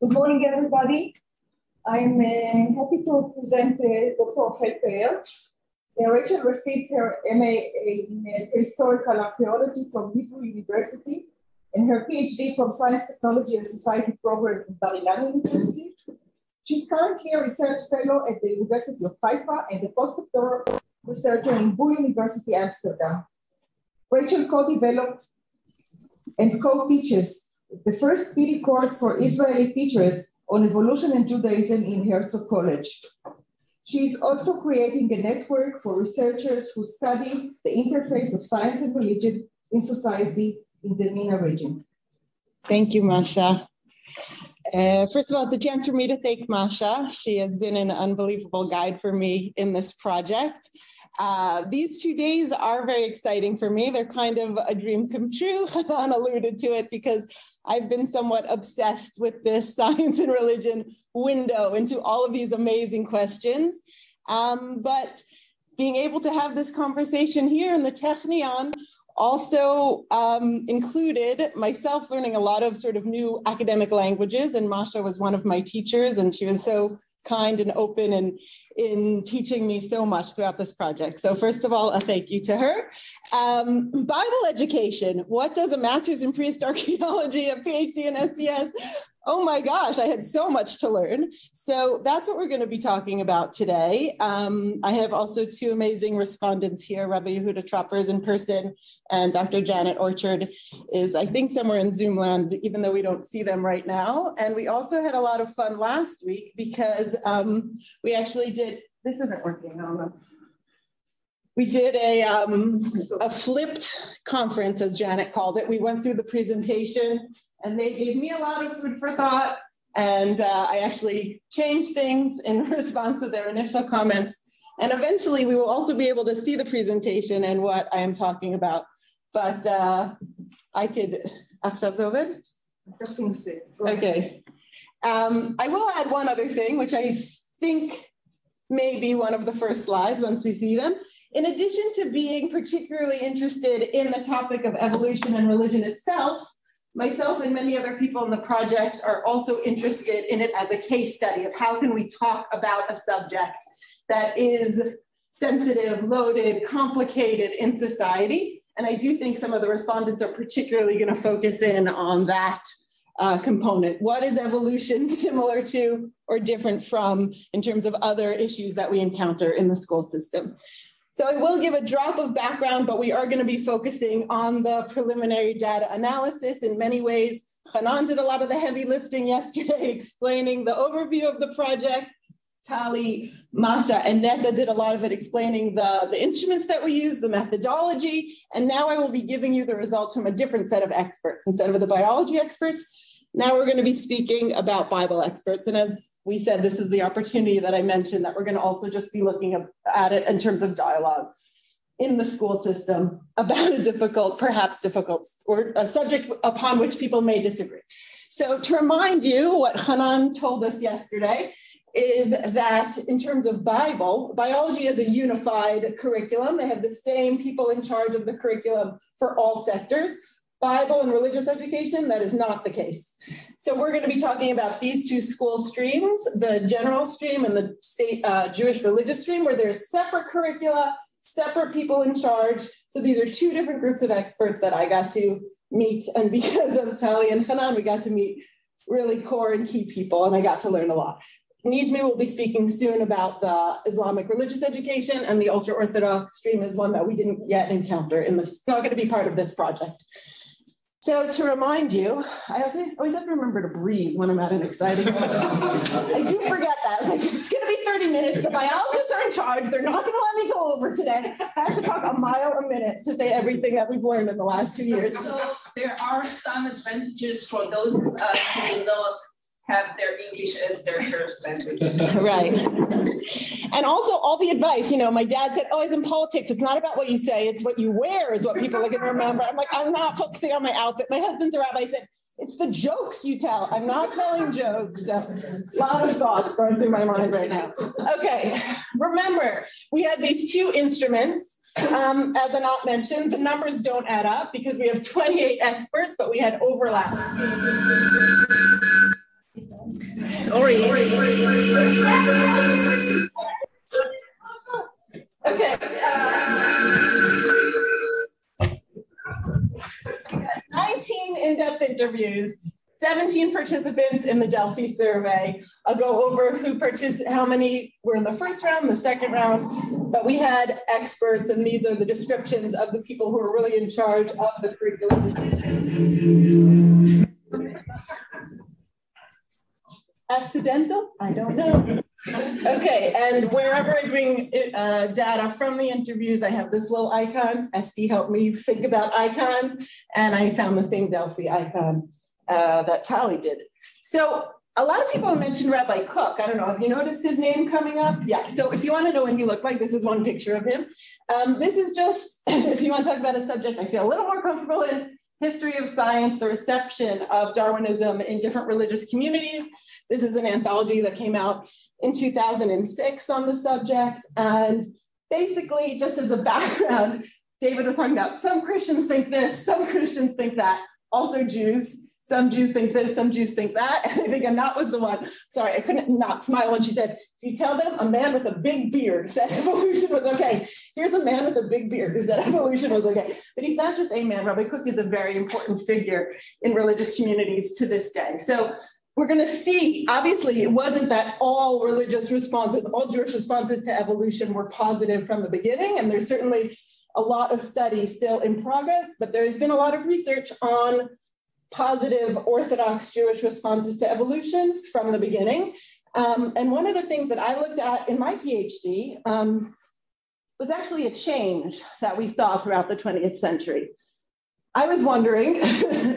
Good morning, everybody. I'm happy to present Dr. Pear. Rachel received her MA in Historical Archaeology from Hebrew University and her PhD from Science, Technology and Society program in Bar-Ilan University. She's currently a research fellow at the University of Haifa and a postdoctoral researcher in Boo University, Amsterdam. Rachel co-developed and co-teaches the first PD course for Israeli teachers on evolution and Judaism in Herzog College. She is also creating a network for researchers who study the interface of science and religion in society in the MENA region. Thank you, Masha. First of all, it's a chance for me to thank Masha. She has been an unbelievable guide for me in this project. These 2 days are very exciting for me. They're kind of a dream come true. Hanan alluded to it because I've been somewhat obsessed with this science and religion window into all of these amazing questions. But being able to have this conversation here in the Technion also included myself learning a lot of sort of new academic languages, and Masha was one of my teachers, and she was so kind and open and in teaching me so much throughout this project. So first of all, a thank you to her. Bible education. What does a master's in prehistoric archaeology, a PhD in SCS? Oh my gosh, I had so much to learn. So that's what we're going to be talking about today. I have also two amazing respondents here. Rabbi Yehuda Tropper is in person, and Dr. Janet Orchard is, I think, somewhere in Zoom land, even though we don't see them right now. And we also had a lot of fun last week because we actually did, this isn't working, I don't know. We did a flipped conference, as Janet called it. We went through the presentation and they gave me a lot of food for thought. And I actually changed things in response to their initial comments. And eventually we will also be able to see the presentation and what I am talking about. But I could, okay. I will add one other thing, which I think may be one of the first slides once we see them. In addition to being particularly interested in the topic of evolution and religion itself, myself and many other people in the project are also interested in it as a case study of how can we talk about a subject that is sensitive, loaded, complicated in society. And I do think some of the respondents are particularly going to focus in on that component. What is evolution similar to or different from in terms of other issues that we encounter in the school system? So I will give a drop of background, but we are going to be focusing on the preliminary data analysis in many ways. Hanan did a lot of the heavy lifting yesterday, explaining the overview of the project. Tali, Masha, and Netta did a lot of it explaining the instruments that we use, the methodology, and now I will be giving you the results from a different set of experts. Instead of the biology experts, now we're going to be speaking about Bible experts. And as we said, this is the opportunity that I mentioned that we're going to also just be looking at it in terms of dialogue in the school system about a difficult, perhaps difficult, or a subject upon which people may disagree. So to remind you what Hanan told us yesterday is that in terms of biology is a unified curriculum. They have the same people in charge of the curriculum for all sectors. Bible and religious education, that is not the case. So we're going to be talking about these two school streams, the general stream and the state Jewish religious stream, where there's separate curricula, separate people in charge. So these are two different groups of experts that I got to meet. And because of Tali and Hanan, we got to meet really core and key people, and I got to learn a lot. Nijmi will be speaking soon about the Islamic religious education, and the ultra-Orthodox stream is one that we didn't yet encounter. It's not going to be part of this project. So to remind you, I always have to remember to breathe when I'm at an exciting moment. I do forget that. I was like, it's going to be 30 minutes. The biologists are in charge. They're not going to let me go over today. I have to talk a mile a minute to say everything that we've learned in the last 2 years. So there are some advantages for those who do not have their English as their first language. Right. And also all the advice, my dad said, always in politics, it's not about what you say, it's what you wear is what people are going to remember. I'm like, I'm not focusing on my outfit. My husband's a rabbi. He said, it's the jokes you tell. I'm not telling jokes. So, a lot of thoughts going through my mind right now. Okay. Remember, we had these two instruments. As Anat mentioned, the numbers don't add up because we have 28 experts, but we had overlap. sorry. Okay. 19 in-depth interviews, 17 participants in the Delphi survey. I'll go over how many were in the first round, the second round, but we had experts, and these are the descriptions of the people who are really in charge of the curriculum decisions. Accidental? I don't know. Okay, and wherever I bring data from the interviews, I have this little icon. SD helped me think about icons, and I found the same Delphi icon that Tali did. So a lot of people mentioned Rabbi Cook. I don't know, have you noticed his name coming up? Yeah, so if you want to know what he looked like, this is one picture of him. This is just, if you want to talk about a subject I feel a little more comfortable in, history of science, the reception of Darwinism in different religious communities. This is an anthology that came out in 2006 on the subject. And basically, just as a background, David was talking about some Christians think this, some Christians think that, also Jews. Some Jews think this, some Jews think that. And I think Anat was the one, sorry, I couldn't not smile when she said, if you tell them a man with a big beard said evolution was okay, here's a man with a big beard who said evolution was okay. But he's not just a man. Rabbi Cook is a very important figure in religious communities to this day. So we're going to see, obviously, it wasn't that all religious responses, all Jewish responses to evolution were positive from the beginning. And there's certainly a lot of studies still in progress, but there's been a lot of research on positive Orthodox Jewish responses to evolution from the beginning. And one of the things that I looked at in my PhD was actually a change that we saw throughout the 20th century. I was wondering,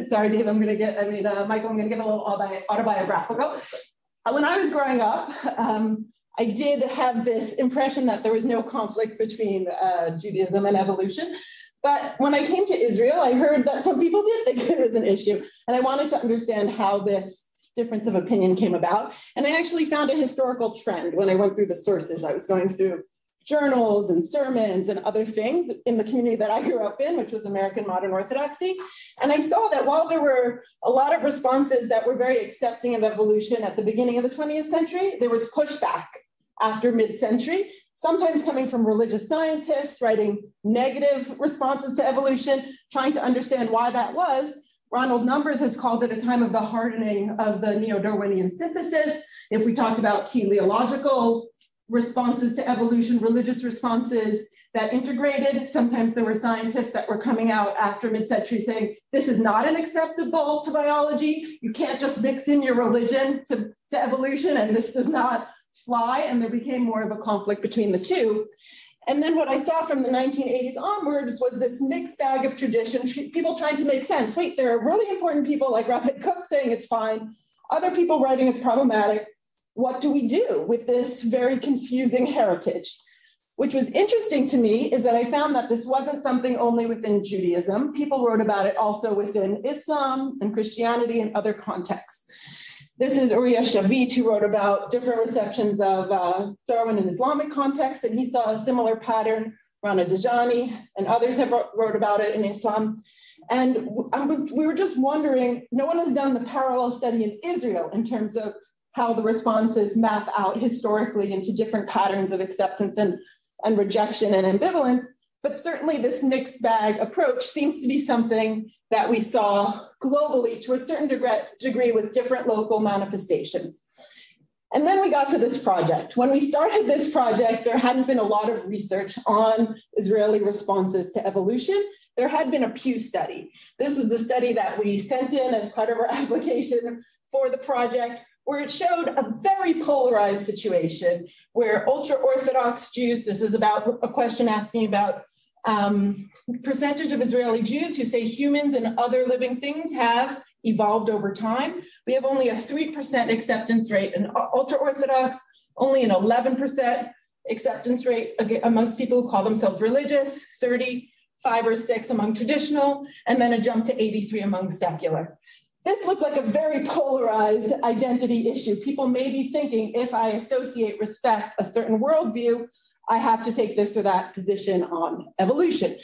sorry, Dave, Michael, I'm gonna get a little autobiographical. When I was growing up, I did have this impression that there was no conflict between Judaism and evolution. But when I came to Israel, I heard that some people did think there was an issue. And I wanted to understand how this difference of opinion came about. And I actually found a historical trend when I went through the sources. I was going through journals and sermons and other things in the community that I grew up in, which was American Modern Orthodoxy. And I saw that while there were a lot of responses that were very accepting of evolution at the beginning of the 20th century, there was pushback after mid-century, sometimes coming from religious scientists writing negative responses to evolution, trying to understand why that was. Ronald Numbers has called it a time of the hardening of the neo-Darwinian synthesis. If we talked about teleological responses to evolution, religious responses that integrated, sometimes there were scientists that were coming out after mid-century saying, this is not an acceptable to biology. You can't just mix in your religion to evolution, and this does not fly, and there became more of a conflict between the two. And then what I saw from the 1980s onwards was this mixed bag of tradition, people trying to make sense. Wait, there are really important people like Rabbi Cook saying it's fine, other people writing it's problematic. What do we do with this very confusing heritage? Which was interesting to me is that I found that this wasn't something only within Judaism. People wrote about it also within Islam and Christianity and other contexts. This is Uriah Shavit, who wrote about different receptions of Darwin in Islamic context, and he saw a similar pattern. Rana Dajani and others have wrote about it in Islam. And we were just wondering, no one has done the parallel study in Israel in terms of how the responses map out historically into different patterns of acceptance and rejection and ambivalence. But certainly this mixed bag approach seems to be something that we saw globally to a certain degree with different local manifestations. And then we got to this project. When we started this project, there hadn't been a lot of research on Israeli responses to evolution. There had been a Pew study. This was the study that we sent in as part of our application for the project, where it showed a very polarized situation where ultra-Orthodox Jews, this is about a question asking about percentage of Israeli Jews who say humans and other living things have evolved over time. We have only a 3% acceptance rate in ultra-Orthodox, only an 11% acceptance rate amongst people who call themselves religious, 35 or 6 among traditional, and then a jump to 83 among secular. This looked like a very polarized identity issue. People may be thinking, if I associate respect a certain worldview, I have to take this or that position on evolution.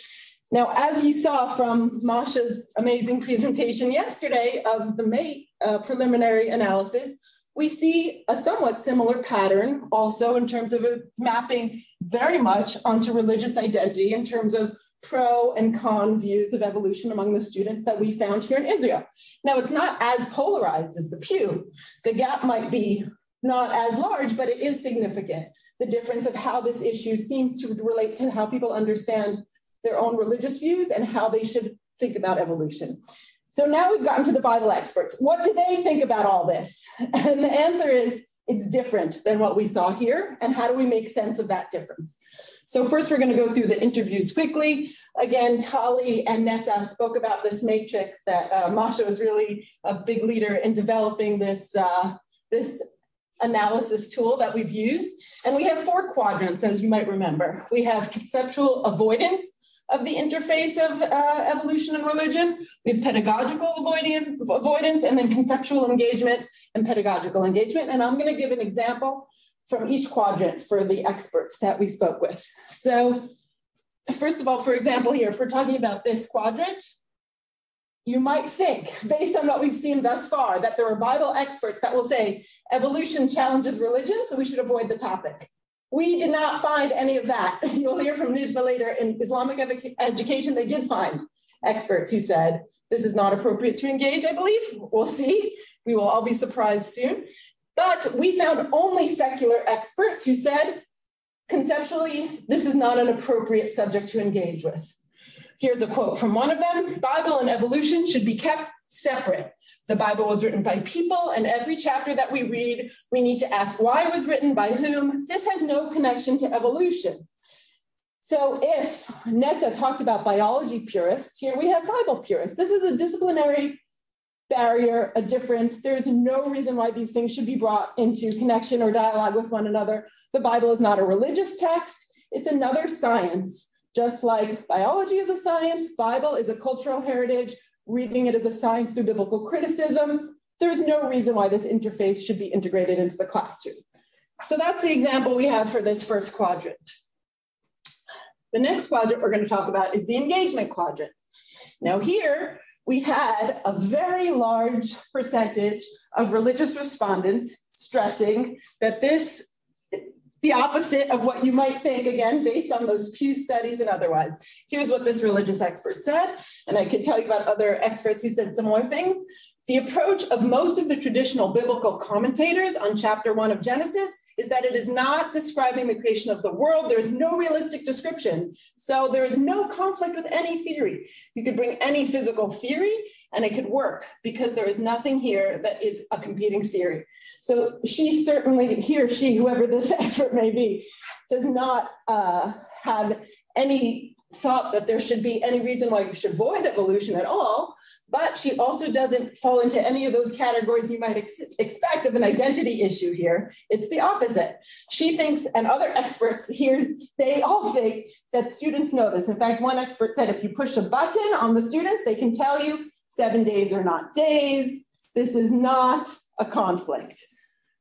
Now, as you saw from Masha's amazing presentation yesterday of the May preliminary analysis, we see a somewhat similar pattern also in terms of mapping very much onto religious identity in terms of pro and con views of evolution among the students that we found here in Israel. Now, it's not as polarized as the Pew. The gap might be not as large, but it is significant. The difference of how this issue seems to relate to how people understand their own religious views and how they should think about evolution. So now we've gotten to the Bible experts. What do they think about all this? And the answer is, it's different than what we saw here. And how do we make sense of that difference? So first, we're going to go through the interviews quickly. Again, Tali and Netta spoke about this matrix that Masha was really a big leader in developing this analysis tool that we've used. And we have 4 quadrants, as you might remember. We have conceptual avoidance of the interface of evolution and religion. We have pedagogical avoidance, and then conceptual engagement and pedagogical engagement. And I'm going to give an example from each quadrant for the experts that we spoke with. So first of all, for example, here, if we're talking about this quadrant, you might think, based on what we've seen thus far, that there are Bible experts that will say evolution challenges religion, so we should avoid the topic. We did not find any of that. You'll hear from Nijma later. In Islamic education, they did find experts who said, this is not appropriate to engage, I believe. We'll see. We will all be surprised soon. But we found only secular experts who said, conceptually, this is not an appropriate subject to engage with. Here's a quote from one of them: Bible and evolution should be kept separate. The Bible was written by people, and every chapter that we read, we need to ask why it was written, by whom. This has no connection to evolution. So if Netta talked about biology purists, here we have Bible purists. This is a disciplinary barrier, a difference. There's no reason why these things should be brought into connection or dialogue with one another. The Bible is not a religious text. It's another science. Just like biology is a science, Bible is a cultural heritage. Reading it as a science through biblical criticism, there's no reason why this interface should be integrated into the classroom. So that's the example we have for this first quadrant. The next quadrant we're going to talk about is the engagement quadrant. Now here, we had a very large percentage of religious respondents stressing that this the opposite of what you might think, again, based on those Pew studies and otherwise. Here's what this religious expert said, and I could tell you about other experts who said similar things. The approach of most of the traditional biblical commentators on chapter 1 of Genesis is that it is not describing the creation of the world. There is no realistic description. So there is no conflict with any theory. You could bring any physical theory and it could work because there is nothing here that is a competing theory. So she certainly, he or she, whoever this expert may be, does not have any thought that there should be any reason why you should avoid evolution at all, but she also doesn't fall into any of those categories you might expect of an identity issue here. It's the opposite. She thinks, and other experts here, they all think that students notice. In fact, one expert said if you push a button on the students, they can tell you 7 days are not days. This is not a conflict.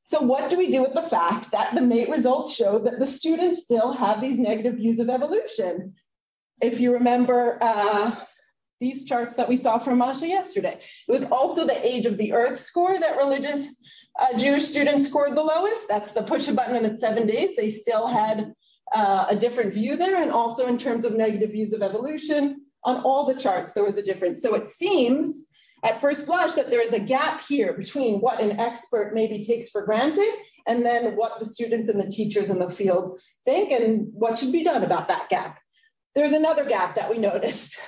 So what do we do with the fact that the mate results show that the students still have these negative views of evolution? If you remember these charts that we saw from Masha yesterday, it was also the age of the earth score that religious Jewish students scored the lowest. That's the push a button and it's 7 days. They still had a different view there. And also in terms of negative views of evolution, on all the charts, there was a difference. So it seems at first blush that there is a gap here between what an expert maybe takes for granted and then what the students and the teachers in the field think and what should be done about that gap. There's another gap that we noticed.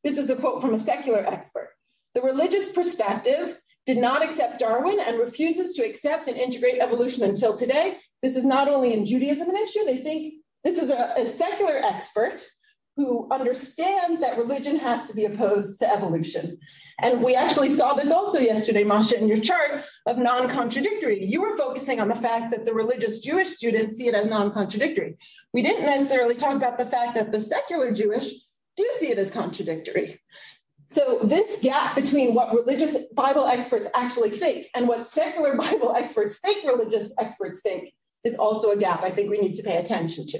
This is a quote from a secular expert. The religious perspective did not accept Darwin and refuses to accept and integrate evolution until today. This is not only in Judaism an issue, they think this is a secular expert who understands that religion has to be opposed to evolution. And we actually saw this also yesterday, Masha, in your chart of non-contradictory. You were focusing on the fact that the religious Jewish students see it as non-contradictory. We didn't necessarily talk about the fact that the secular Jewish do see it as contradictory. So this gap between what religious Bible experts actually think and what secular Bible experts think religious experts think is also a gap I think we need to pay attention to.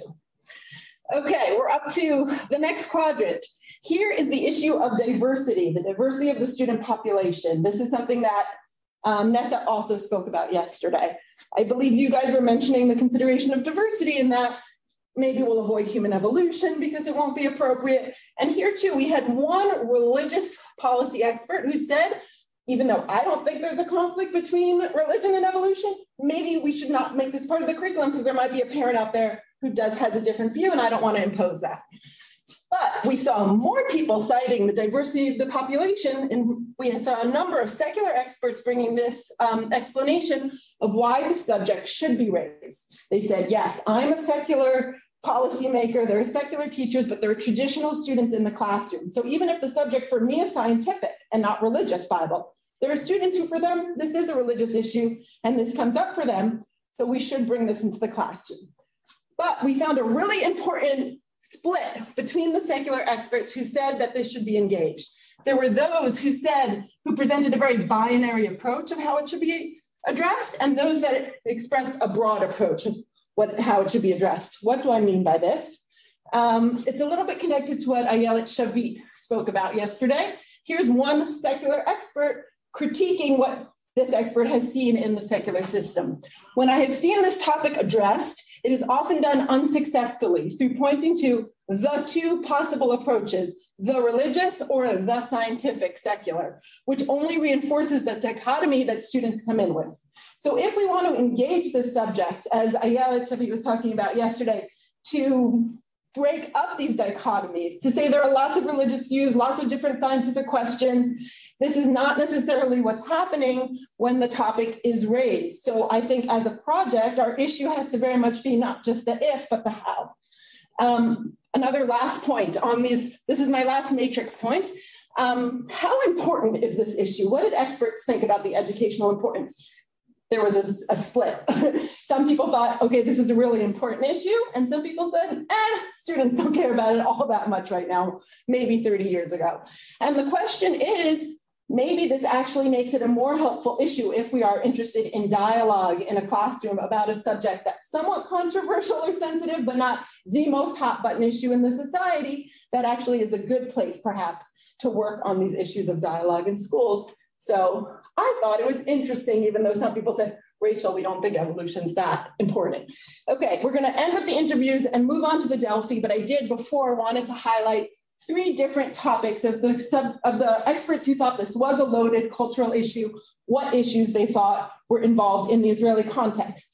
Okay, we're up to the next quadrant. Here is the issue of diversity, the diversity of the student population. This is something that Netta also spoke about yesterday. I believe you guys were mentioning the consideration of diversity in that maybe we'll avoid human evolution because it won't be appropriate. And here too, we had one religious policy expert who said, even though I don't think there's a conflict between religion and evolution, maybe we should not make this part of the curriculum because there might be a parent out there who has a different view and I don't want to impose that. But we saw more people citing the diversity of the population, and we saw a number of secular experts bringing this explanation of why the subject should be raised. They said, yes, I'm a secular policymaker, there are secular teachers, but there are traditional students in the classroom. So even if the subject for me is scientific and not religious Bible, there are students who for them, this is a religious issue and this comes up for them. So we should bring this into the classroom. But we found a really important split between the secular experts who said that this should be engaged. There were those who presented a very binary approach of how it should be addressed, and those that expressed a broad approach of how it should be addressed. What do I mean by this? It's a little bit connected to what Ayelet Shavit spoke about yesterday. Here's one secular expert critiquing what this expert has seen in the secular system. When I have seen this topic addressed, it is often done unsuccessfully through pointing to the two possible approaches, the religious or the scientific secular, which only reinforces the dichotomy that students come in with. So if we want to engage this subject, as Ayelet Shavit was talking about yesterday, to break up these dichotomies, to say there are lots of religious views, lots of different scientific questions, this is not necessarily what's happening when the topic is raised. So I think as a project, our issue has to very much be not just the if, but the how. Another last point on this is my last matrix point. How important is this issue? What did experts think about the educational importance? There was a split. Some people thought, okay, this is a really important issue. And some people said, students don't care about it all that much right now, maybe 30 years ago. And the question is, maybe this actually makes it a more helpful issue if we are interested in dialogue in a classroom about a subject that's somewhat controversial or sensitive, but not the most hot button issue in the society. That actually is a good place, perhaps, to work on these issues of dialogue in schools. So I thought it was interesting, even though some people said, Rachel, we don't think evolution's that important. Okay, we're gonna end with the interviews and move on to the Delphi, but I did before wanted to highlight 3 different topics of the experts who thought this was a loaded cultural issue, what issues they thought were involved in the Israeli context.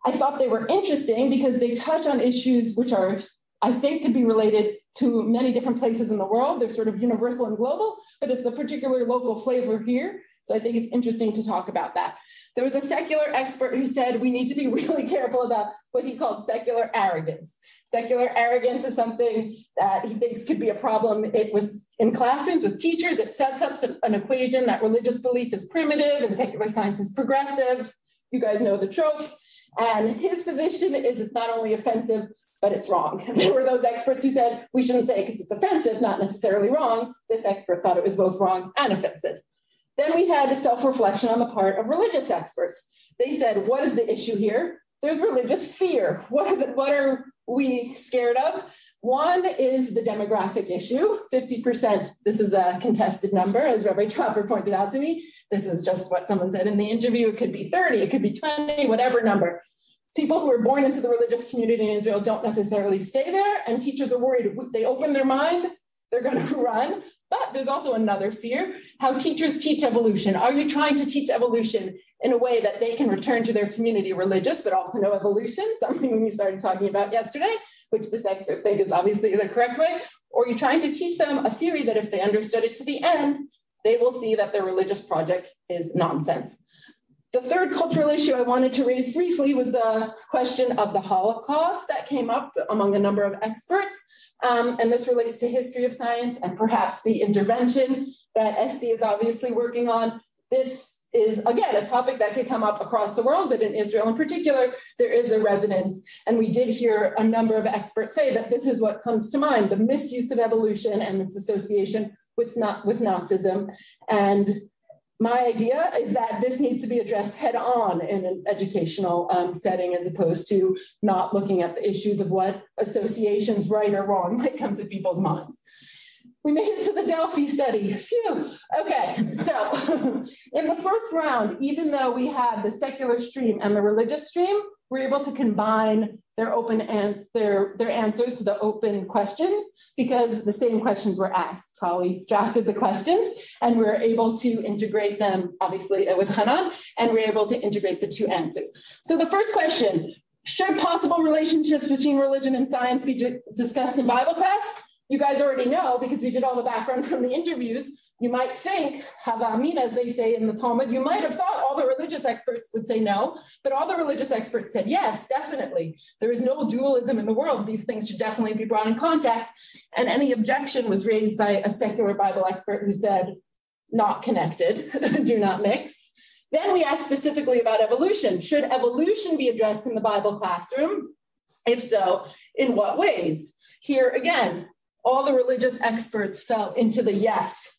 I thought they were interesting because they touch on issues which are, I think, could be related to many different places in the world. They're sort of universal and global, but it's the particular local flavor here. So I think it's interesting to talk about that. There was a secular expert who said we need to be really careful about what he called secular arrogance. Secular arrogance is something that he thinks could be a problem in classrooms with teachers. It sets up an equation that religious belief is primitive and secular science is progressive. You guys know the trope. And his position is it's not only offensive, but it's wrong. There were those experts who said we shouldn't say it because it's offensive, not necessarily wrong. This expert thought it was both wrong and offensive. Then we had a self-reflection on the part of religious experts. They said, what is the issue here? There's religious fear. What are we scared of? One is the demographic issue, 50%. This is a contested number, as Rabbi Tropper pointed out to me. This is just what someone said in the interview. It could be 30, it could be 20, whatever number. People who are born into the religious community in Israel don't necessarily stay there, and teachers are worried. They open their mind, they're going to run. But there's also another fear, how teachers teach evolution. Are you trying to teach evolution in a way that they can return to their community religious, but also know evolution, something we started talking about yesterday, which this expert thinks is obviously the correct way? Or are you trying to teach them a theory that if they understood it to the end, they will see that their religious project is nonsense? The third cultural issue I wanted to raise briefly was the question of the Holocaust that came up among a number of experts. And this relates to history of science and perhaps the intervention that SD is obviously working on. This is, again, a topic that could come up across the world, but in Israel in particular, there is a resonance. And we did hear a number of experts say that this is what comes to mind, the misuse of evolution and its association with Nazism. And my idea is that this needs to be addressed head on in an educational setting, as opposed to not looking at the issues of what associations, right or wrong, might come to people's minds. We made it to the Delphi study. Phew. Okay, so in the first round, even though we had the secular stream and the religious stream, we were able to combine their their answers to the open questions because the same questions were asked. Holly drafted the questions and we were able to integrate them, obviously with Hanan, and we were able to integrate the two answers. So the first question, should possible relationships between religion and science be discussed in Bible class? You guys already know because we did all the background from the interviews. You might think, Hava Amin, as they say in the Talmud, you might have thought all the religious experts would say no, but all the religious experts said yes, definitely. There is no dualism in the world. These things should definitely be brought in contact. And any objection was raised by a secular Bible expert who said, not connected, do not mix. Then we asked specifically about evolution. Should evolution be addressed in the Bible classroom? If so, in what ways? Here again, all the religious experts fell into the yes,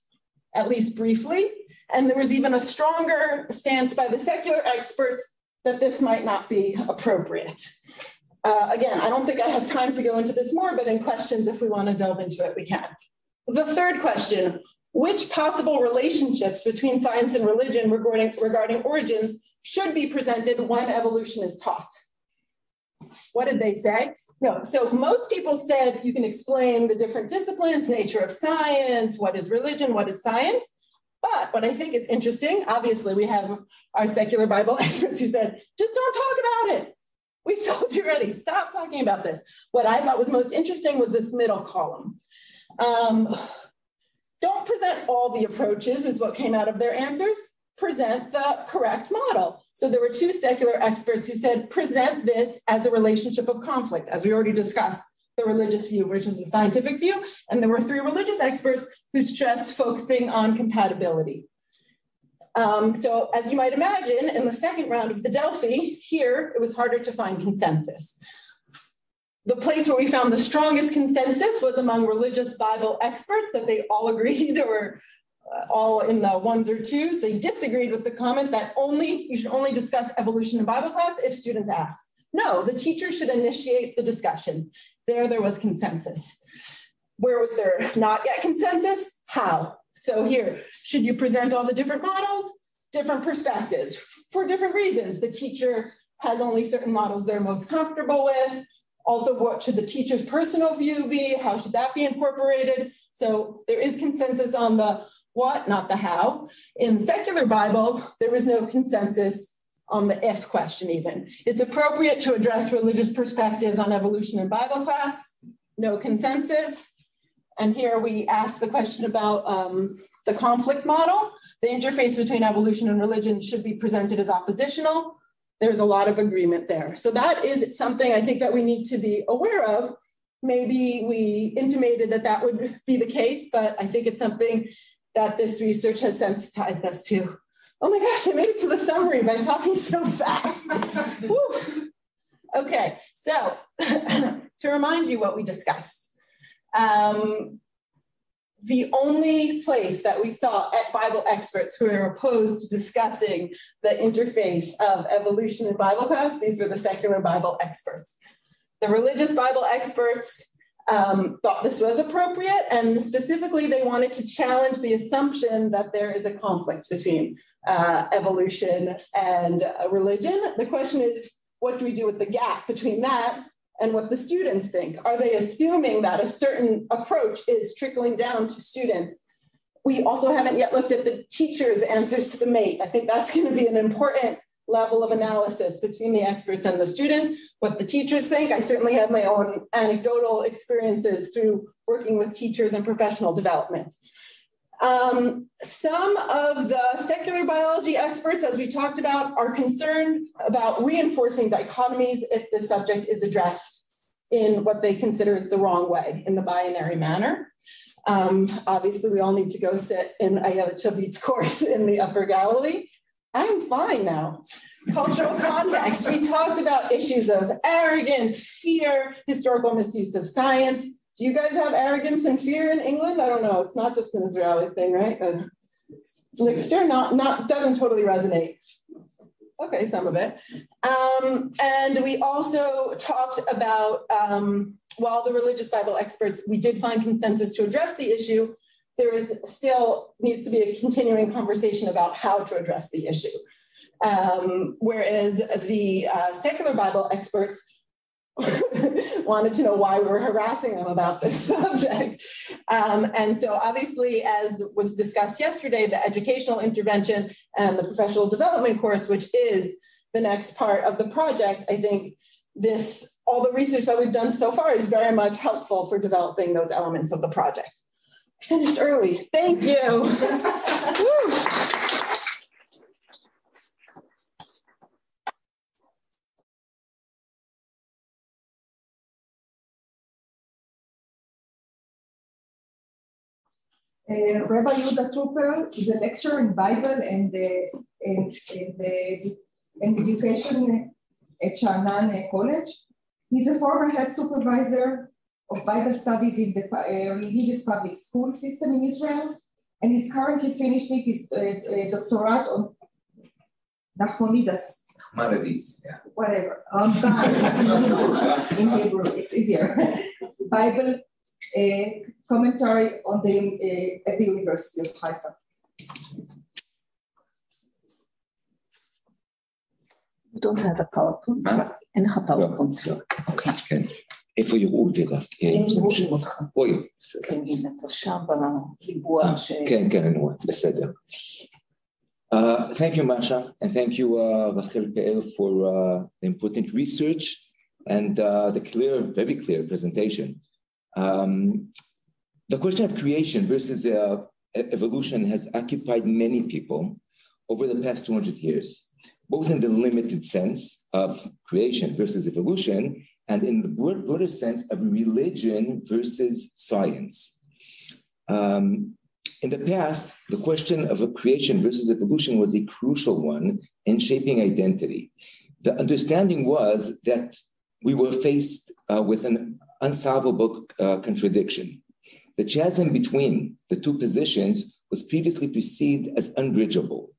at least briefly. And there was even a stronger stance by the secular experts that this might not be appropriate. Again, I don't think I have time to go into this more, but in questions, if we want to delve into it, we can. The third question, which possible relationships between science and religion regarding origins should be presented when evolution is taught? What did they say? No, so most people said you can explain the different disciplines, nature of science, what is religion, what is science. But what I think is interesting, obviously we have our secular Bible experts who said, just don't talk about it. We've told you already, stop talking about this. What I thought was most interesting was this middle column. Don't present all the approaches is what came out of their answers. Present the correct model. So there were two secular experts who said, present this as a relationship of conflict, as we already discussed, the religious view versus the scientific view. And there were three religious experts who stressed focusing on compatibility. So as you might imagine, in the second round of the Delphi, here, it was harder to find consensus. The place where we found the strongest consensus was among religious Bible experts that they all agreed or all in the ones or twos. They disagreed with the comment that you should only discuss evolution in Bible class if students ask. No, the teacher should initiate the discussion. There was consensus. Where was there not yet consensus? How? So here, should you present all the different models? Different perspectives for different reasons. The teacher has only certain models they're most comfortable with. Also, what should the teacher's personal view be? How should that be incorporated? So there is consensus on the what, not the how. In secular Bible, there was no consensus on the if question even. It's appropriate to address religious perspectives on evolution in Bible class, no consensus. And here we ask the question about the conflict model. The interface between evolution and religion should be presented as oppositional. There's a lot of agreement there. So that is something I think that we need to be aware of. Maybe we intimated that that would be the case, but I think it's something that this research has sensitized us to. Oh my gosh, I made it to the summary by talking so fast. Okay, so to remind you what we discussed, the only place that we saw Bible experts who are opposed to discussing the interface of evolution in Bible class, these were the secular Bible experts. The religious Bible experts thought this was appropriate, and specifically they wanted to challenge the assumption that there is a conflict between evolution and religion. The question is, what do we do with the gap between that and what the students think? Are they assuming that a certain approach is trickling down to students? We also haven't yet looked at the teacher's answers to the mate. I think that's going to be an important level of analysis between the experts and the students, what the teachers think. I certainly have my own anecdotal experiences through working with teachers and professional development. Some of the secular biology experts, as we talked about, are concerned about reinforcing dichotomies if the subject is addressed in what they consider is the wrong way, in the binary manner. Obviously, we all need to go sit in Ayelet Shavit's course in the Upper Galilee. I'm fine now. Cultural context. We talked about issues of arrogance, fear, historical misuse of science. Do you guys have arrogance and fear in England? I don't know. It's not just an Israeli thing, right? Mixture, doesn't totally resonate. Okay, some of it. And we also talked about, while the religious Bible experts, we did find consensus to address the issue, there is still needs to be a continuing conversation about how to address the issue. Whereas the secular Bible experts wanted to know why we were harassing them about this subject. And so obviously, as was discussed yesterday, the educational intervention and the professional development course, which is the next part of the project, I think all the research that we've done so far is very much helpful for developing those elements of the project. I finished early. Thank you. Rabbi Yehuda Tropper is a lecturer in Bible and education at Sha'anan College. He's a former head supervisor of Bible studies in the religious public school system in Israel, and he's currently finishing his doctorate on Nachmanides. Nachmanides, yeah. Whatever. In Hebrew, it's easier. Bible commentary on at the University of Haifa. You don't have a PowerPoint? אין לך PowerPoint. אוקיי. כן. איפה יראו אותי רק? רואים אותך. רואים, בסדר. כן, הנה, אתה שם בריבוע ש... כן, כן, אני רואה, בסדר. Thank you, Masha, and thank you, Rachel Pear, for the important research and the very clear presentation. The question of creation versus evolution has occupied many people over the past 200 years, both in the limited sense of creation versus evolution and in the broader sense of religion versus science. In the past, the question of a creation versus evolution was a crucial one in shaping identity. The understanding was that we were faced with an unsolvable contradiction. The chasm between the two positions was previously perceived as unbridgeable.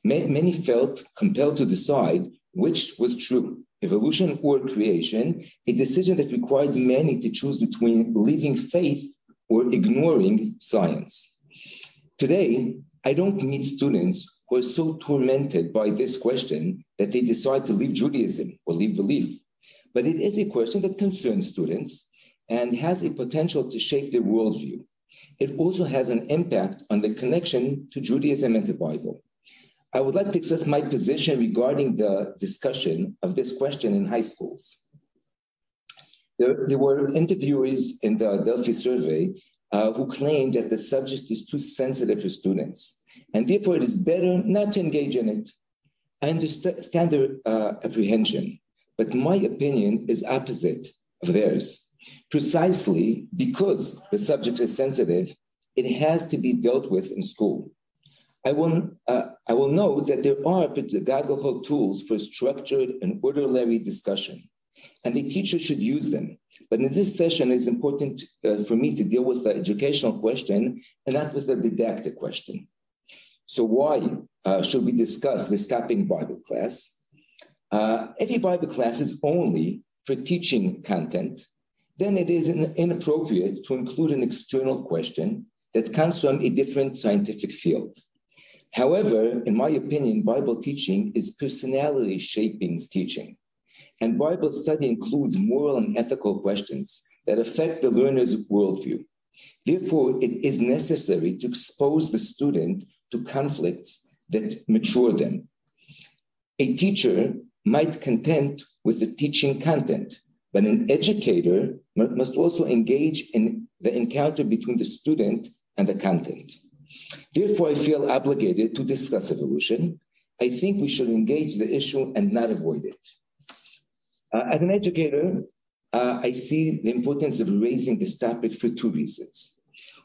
Many felt compelled to decide which was true, evolution or creation, a decision that required many to choose between believing faith or ignoring science. Today, I don't meet students who are so tormented by this question that they decide to leave Judaism or leave belief. But it is a question that concerns students and has a potential to shape their worldview. It also has an impact on the connection to Judaism and the Bible. I would like to express my position regarding the discussion of this question in high schools. There were interviewees in the Delphi survey who claimed that the subject is too sensitive for students, and therefore it is better not to engage in it. I understand their apprehension, but my opinion is opposite of theirs. Precisely because the subject is sensitive, it has to be dealt with in school. I will note that there are pedagogical tools for structured and orderly discussion, and the teacher should use them. But in this session, it's important for me to deal with the educational question and not with the didactic question. So why should we discuss this topic in Bible class? If a Bible class is only for teaching content, then it is inappropriate to include an external question that comes from a different scientific field. However, in my opinion, Bible teaching is personality shaping teaching. And Bible study includes moral and ethical questions that affect the learner's worldview. Therefore, it is necessary to expose the student to conflicts that mature them. A teacher might contend with the teaching content, but an educator must also engage in the encounter between the student and the content. Therefore, I feel obligated to discuss evolution. I think we should engage the issue and not avoid it. As an educator, I see the importance of raising this topic for two reasons.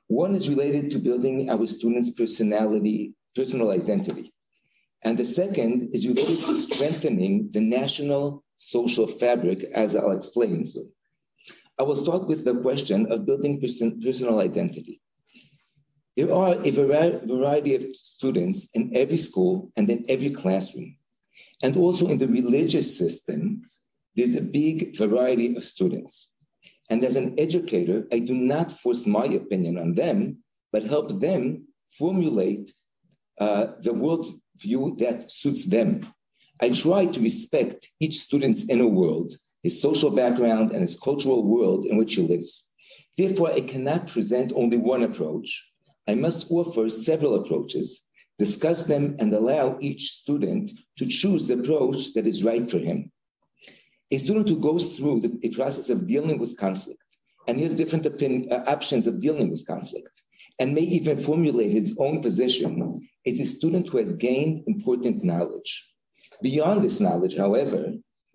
One is related to building our students' personal identity. And the second is related to strengthening the national social fabric, as I'll explain soon. I will start with the question of building personal identity. There are a variety of students in every school and in every classroom. And also in the religious system, there's a big variety of students. And as an educator, I do not force my opinion on them, but help them formulate the worldview that suits them. I try to respect each student's inner world, his social background, and his cultural world in which he lives. Therefore, I cannot present only one approach. I must offer several approaches, discuss them, and allow each student to choose the approach that is right for him. A student who goes through a process of dealing with conflict and he has different options of dealing with conflict and may even formulate his own position is a student who has gained important knowledge. Beyond this knowledge, however,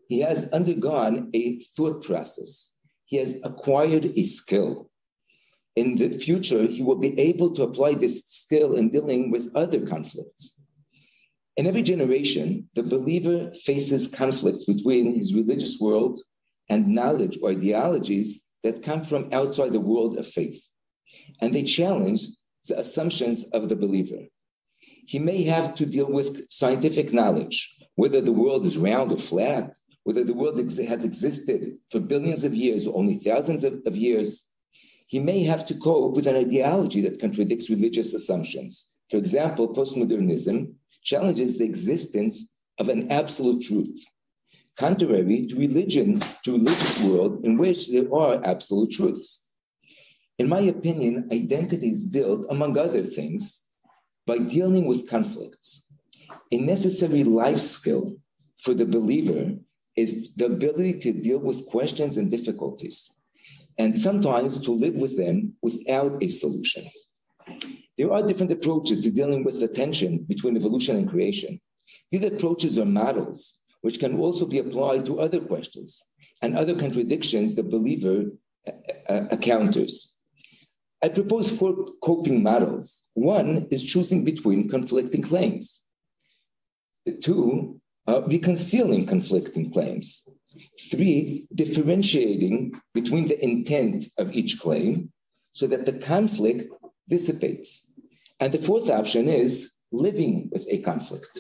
he has undergone a thought process. He has acquired a skill. In the future, he will be able to apply this skill in dealing with other conflicts. In every generation, the believer faces conflicts between his religious world and knowledge or ideologies that come from outside the world of faith, and they challenge the assumptions of the believer. He may have to deal with scientific knowledge, whether the world is round or flat, whether the world has existed for billions of years or only thousands of years. He may have to cope with an ideology that contradicts religious assumptions. For example, postmodernism challenges the existence of an absolute truth, contrary to religious world in which there are absolute truths. In my opinion, identity is built, among other things, by dealing with conflicts. A necessary life skill for the believer is the ability to deal with questions and difficulties, and sometimes to live with them without a solution. There are different approaches to dealing with the tension between evolution and creation. These approaches are models, which can also be applied to other questions and other contradictions the believer encounters. I propose 4 coping models. 1 is choosing between conflicting claims. 2, reconciling conflicting claims. 3, differentiating between the intent of each claim so that the conflict dissipates. And the 4th option is living with a conflict.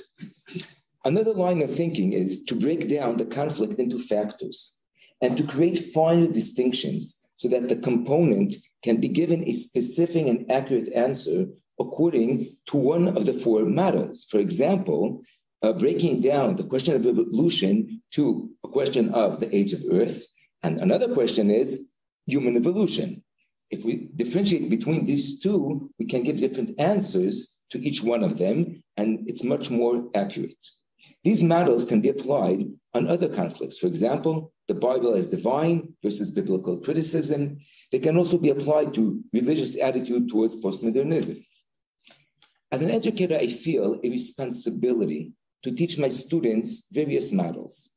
Another line of thinking is to break down the conflict into factors and to create finer distinctions so that the component can be given a specific and accurate answer according to one of the 4 models. For example, breaking down the question of evolution to a question of the age of Earth. And another question is human evolution. If we differentiate between these 2, we can give different answers to each one of them, and it's much more accurate. These models can be applied on other conflicts. For example, the Bible as divine versus biblical criticism. They can also be applied to religious attitude towards postmodernism. As an educator, I feel a responsibility to teach my students various models,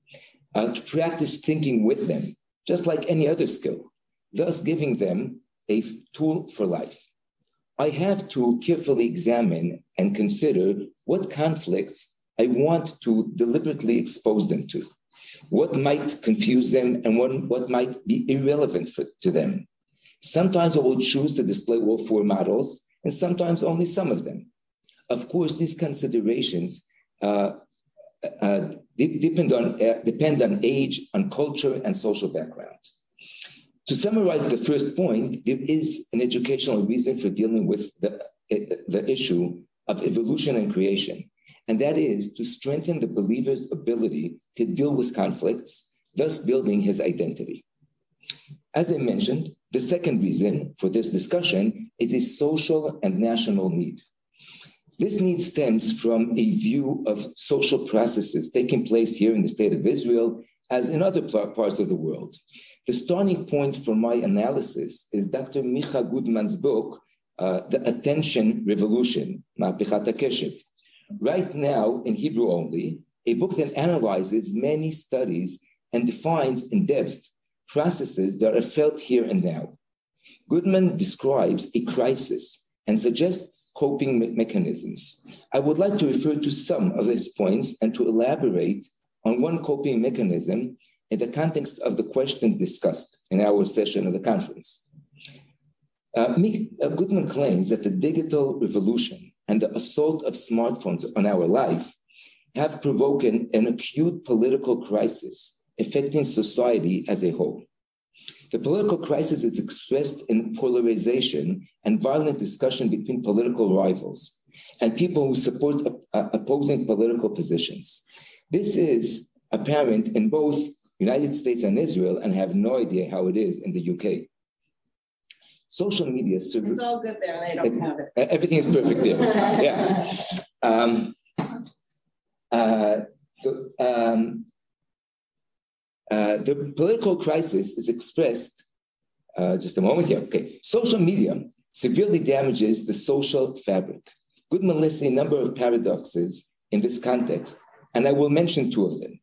to practice thinking with them, just like any other skill, thus giving them a tool for life. I have to carefully examine and consider what conflicts I want to deliberately expose them to, what might confuse them and what might be irrelevant to them. Sometimes I will choose to display all 4 models, and sometimes only some of them. Of course, these considerations depend on age, on culture, and social background. To summarize the first point, there is an educational reason for dealing with the issue of evolution and creation, and that is to strengthen the believer's ability to deal with conflicts, thus building his identity. As I mentioned, the second reason for this discussion is a social and national need. This need stems from a view of social processes taking place here in the state of Israel, as in other parts of the world. The starting point for my analysis is Dr. Micha Goodman's book, The Attention Revolution, Ma'apichat HaKeshev. Right now, in Hebrew only, a book that analyzes many studies and defines in depth processes that are felt here and now. Goodman describes a crisis and suggests coping mechanisms. I would like to refer to some of his points and to elaborate on one coping mechanism in the context of the question discussed in our session of the conference. Goodman claims that the digital revolution and the assault of smartphones on our life have provoked an acute political crisis affecting society as a whole. The political crisis is expressed in polarization and violent discussion between political rivals and people who support opposing political positions. This is apparent in both United States and Israel, and I have no idea how it is in the UK. Social media. It's all good there. They don't have it. Everything is perfect there. Yeah. The political crisis is expressed, just a moment here. Okay. Social media severely damages the social fabric. Goodman lists a number of paradoxes in this context, and I will mention two of them.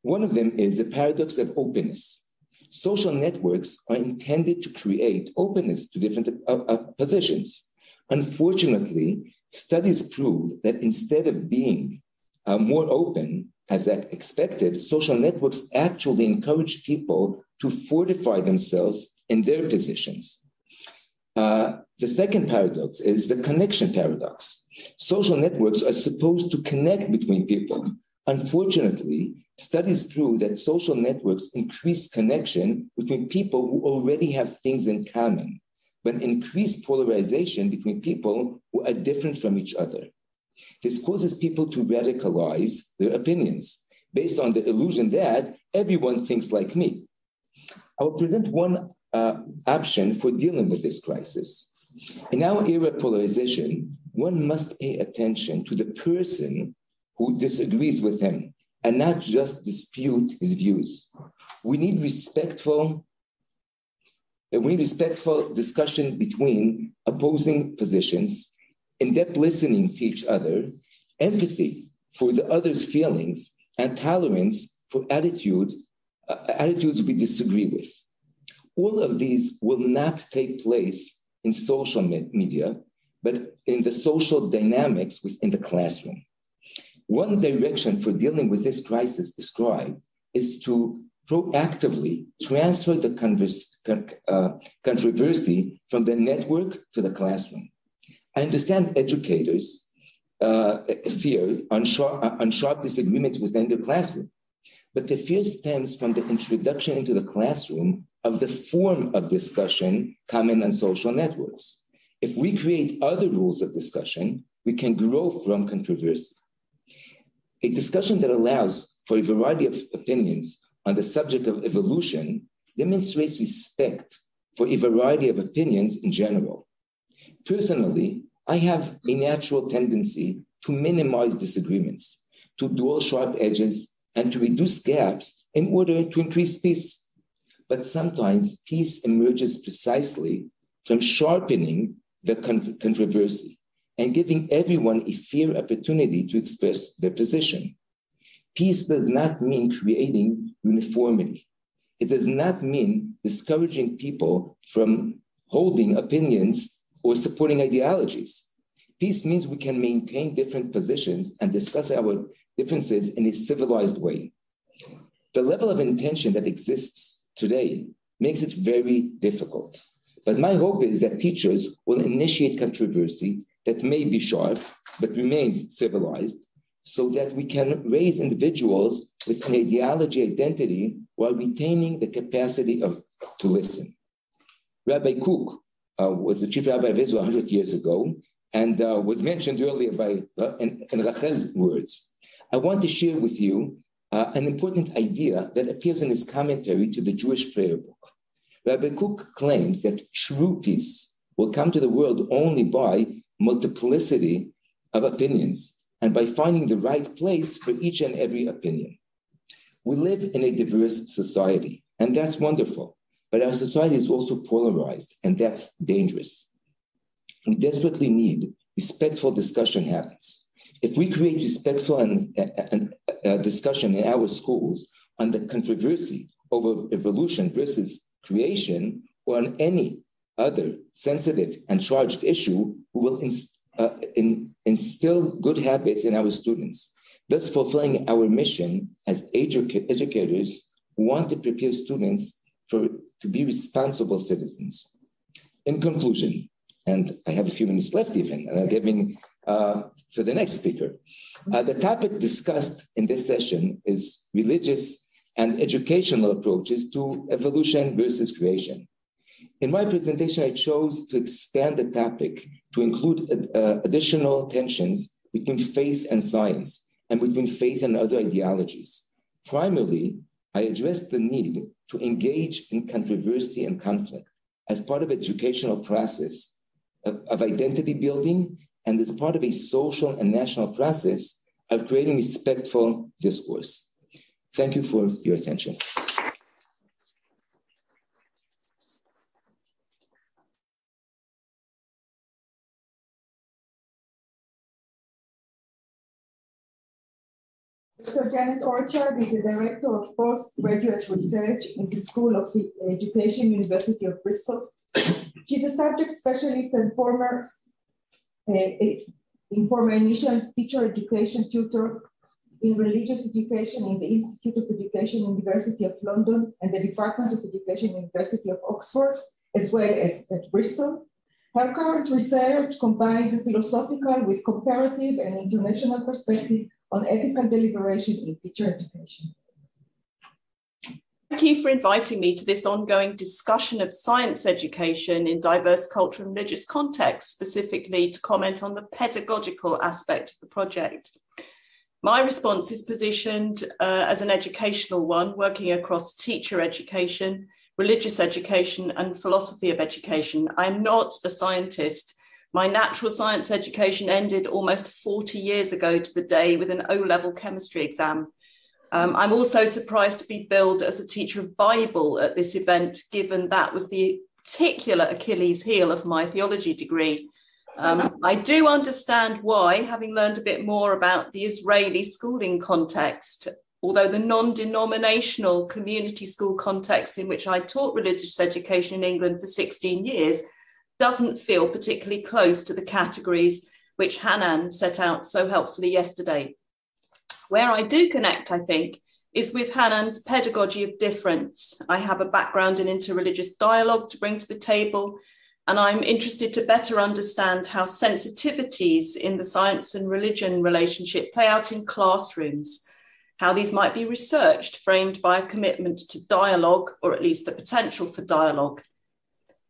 One of them is the paradox of openness. Social networks are intended to create openness to different positions. Unfortunately, studies prove that instead of being more open, as expected, social networks actually encourage people to fortify themselves in their positions. The second paradox is the connection paradox. Social networks are supposed to connect between people. Unfortunately, studies prove that social networks increase connection between people who already have things in common, but increase polarization between people who are different from each other. This causes people to radicalize their opinions based on the illusion that everyone thinks like me. I will present one option for dealing with this crisis. In our era of polarization, one must pay attention to the person who disagrees with him and not just dispute his views. We need respectful discussion between opposing positions, in-depth listening to each other, empathy for the other's feelings, and tolerance for attitudes we disagree with. All of these will not take place in social media, but in the social dynamics within the classroom. One direction for dealing with this crisis described is to proactively transfer the controversy from the network to the classroom. I understand educators fear on sharp disagreements within the classroom, but the fear stems from the introduction into the classroom of the form of discussion common on social networks. If we create other rules of discussion, we can grow from controversy. A discussion that allows for a variety of opinions on the subject of evolution demonstrates respect for a variety of opinions in general. Personally, I have a natural tendency to minimize disagreements, to dull sharp edges, and to reduce gaps in order to increase peace. But sometimes peace emerges precisely from sharpening the controversy and giving everyone a fair opportunity to express their position. Peace does not mean creating uniformity. It does not mean discouraging people from holding opinions or supporting ideologies. Peace means we can maintain different positions and discuss our differences in a civilized way. The level of intention that exists today makes it very difficult. But my hope is that teachers will initiate controversy that may be sharp, but remains civilized, so that we can raise individuals with an ideology identity while retaining the capacity to listen. Rabbi Kook was the chief rabbi of Israel 100 years ago, and was mentioned earlier in Rachel's words. I want to share with you an important idea that appears in his commentary to the Jewish prayer book. Rabbi Kook claims that true peace will come to the world only by multiplicity of opinions and by finding the right place for each and every opinion. We live in a diverse society, and that's wonderful, but our society is also polarized, and that's dangerous. We desperately need respectful discussion habits. If we create respectful discussion in our schools on the controversy over evolution versus creation, or on any other sensitive and charged issue, we will instill good habits in our students, thus fulfilling our mission as educators who want to prepare students to be responsible citizens. In conclusion, and I have a few minutes left even, giving for the next speaker. The topic discussed in this session is religious and educational approaches to evolution versus creation. In my presentation, I chose to expand the topic to include additional tensions between faith and science and between faith and other ideologies. Primarily, I addressed the need to engage in controversy and conflict as part of educational process of identity building and as part of a social and national process of creating respectful discourse. Thank you for your attention. Dr. Janet Orchard is the Director of Postgraduate Research in the School of Education, University of Bristol. She's a subject specialist and former initial teacher education tutor in religious education in the Institute of Education, University of London, and the Department of Education, University of Oxford, as well as at Bristol. Her current research combines a philosophical with comparative and international perspective on ethical deliberation in teacher education. Thank you for inviting me to this ongoing discussion of science education in diverse cultural and religious contexts, specifically to comment on the pedagogical aspect of the project. My response is positioned as an educational one, working across teacher education, religious education, and philosophy of education. I'm not a scientist. My natural science education ended almost 40 years ago to the day with an O-level chemistry exam. I'm also surprised to be billed as a teacher of Bible at this event, given that was the particular Achilles heel of my theology degree. I do understand why, having learned a bit more about the Israeli schooling context, although the non-denominational community school context in which I taught religious education in England for 16 years doesn't feel particularly close to the categories which Sha'anan set out so helpfully yesterday. Where I do connect, I think, is with Sha'anan's pedagogy of difference. I have a background in interreligious dialogue to bring to the table, and I'm interested to better understand how sensitivities in the science and religion relationship play out in classrooms, how these might be researched, framed by a commitment to dialogue, or at least the potential for dialogue.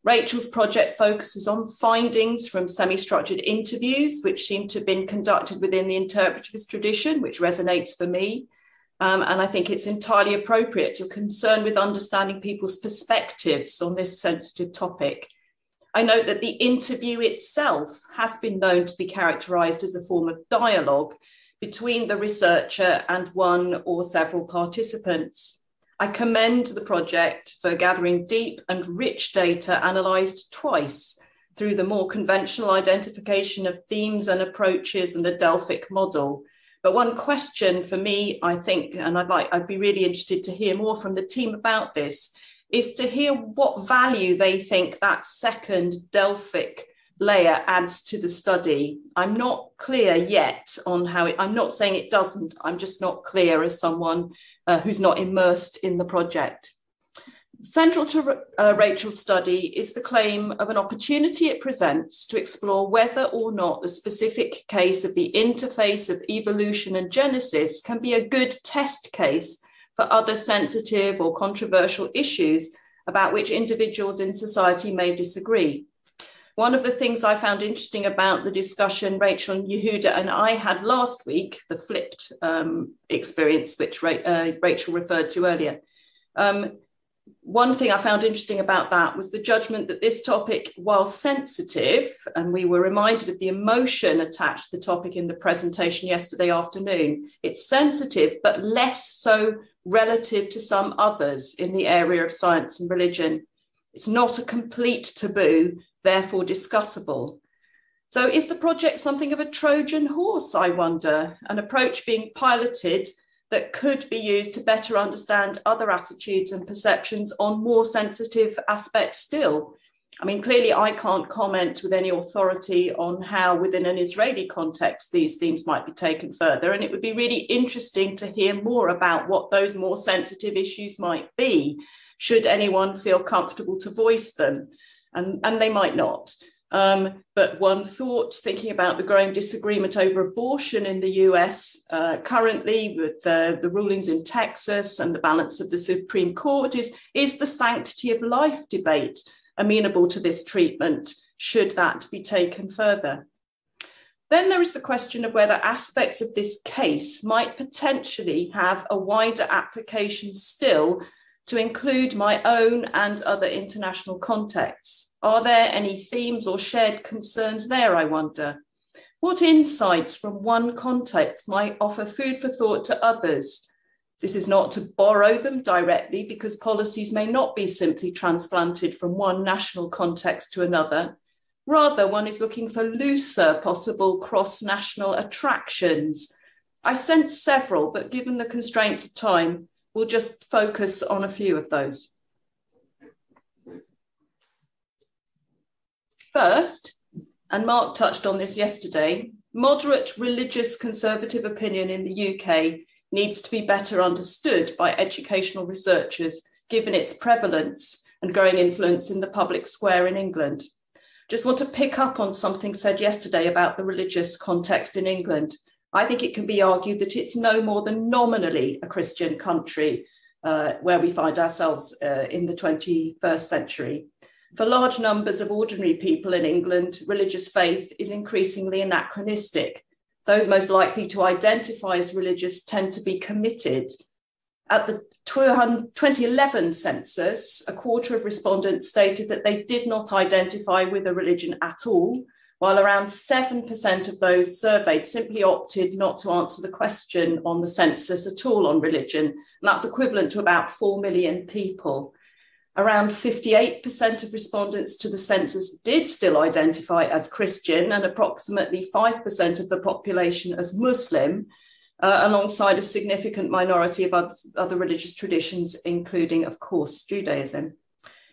Rachel's project focuses on findings from semi-structured interviews, which seem to have been conducted within the interpretivist tradition, which resonates for me. And I think it's entirely appropriate to concern with understanding people's perspectives on this sensitive topic. I note that the interview itself has been known to be characterized as a form of dialogue between the researcher and one or several participants. I commend the project for gathering deep and rich data analysed twice through the more conventional identification of themes and approaches and the Delphic model. But one question for me, I think, and I'd be really interested to hear more from the team about this, is to hear what value they think that second Delphic layer adds to the study. I'm not clear yet on how it, I'm not saying it doesn't, I'm just not clear as someone who's not immersed in the project. Central to Rachel's study is the claim of an opportunity it presents to explore whether or not the specific case of the interface of evolution and genesis can be a good test case for other sensitive or controversial issues about which individuals in society may disagree. One of the things I found interesting about the discussion Rachel and Yehuda and I had last week, the flipped experience, which Rachel referred to earlier. One thing I found interesting about that was the judgment that this topic, while sensitive, and we were reminded of the emotion attached to the topic in the presentation yesterday afternoon, it's sensitive, but less so relative to some others in the area of science and religion. It's not a complete taboo, therefore discussable. So is the project something of a Trojan horse, I wonder, an approach being piloted that could be used to better understand other attitudes and perceptions on more sensitive aspects still? I mean, clearly I can't comment with any authority on how within an Israeli context these themes might be taken further, and it would be really interesting to hear more about what those more sensitive issues might be, should anyone feel comfortable to voice them, and they might not. But one thought, thinking about the growing disagreement over abortion in the US currently with the rulings in Texas and the balance of the Supreme Court, is the sanctity of life debate amenable to this treatment, should that be taken further? Then there is the question of whether aspects of this case might potentially have a wider application still to include my own and other international contexts. Are there any themes or shared concerns there, I wonder? What insights from one context might offer food for thought to others? This is not to borrow them directly, because policies may not be simply transplanted from one national context to another. Rather, one is looking for looser possible cross-national attractions. I sense several, but given the constraints of time, we'll just focus on a few of those. First, and Mark touched on this yesterday, moderate religious conservative opinion in the UK needs to be better understood by educational researchers, given its prevalence and growing influence in the public square in England. Just want to pick up on something said yesterday about the religious context in England. I think it can be argued that it's no more than nominally a Christian country where we find ourselves in the 21st century. For large numbers of ordinary people in England, religious faith is increasingly anachronistic. Those most likely to identify as religious tend to be committed. At the 2011 census, a quarter of respondents stated that they did not identify with a religion at all, while around 7% of those surveyed simply opted not to answer the question on the census at all on religion. And that's equivalent to about 4 million people. Around 58% of respondents to the census did still identify as Christian, and approximately 5% of the population as Muslim, alongside a significant minority of other religious traditions, including, of course, Judaism.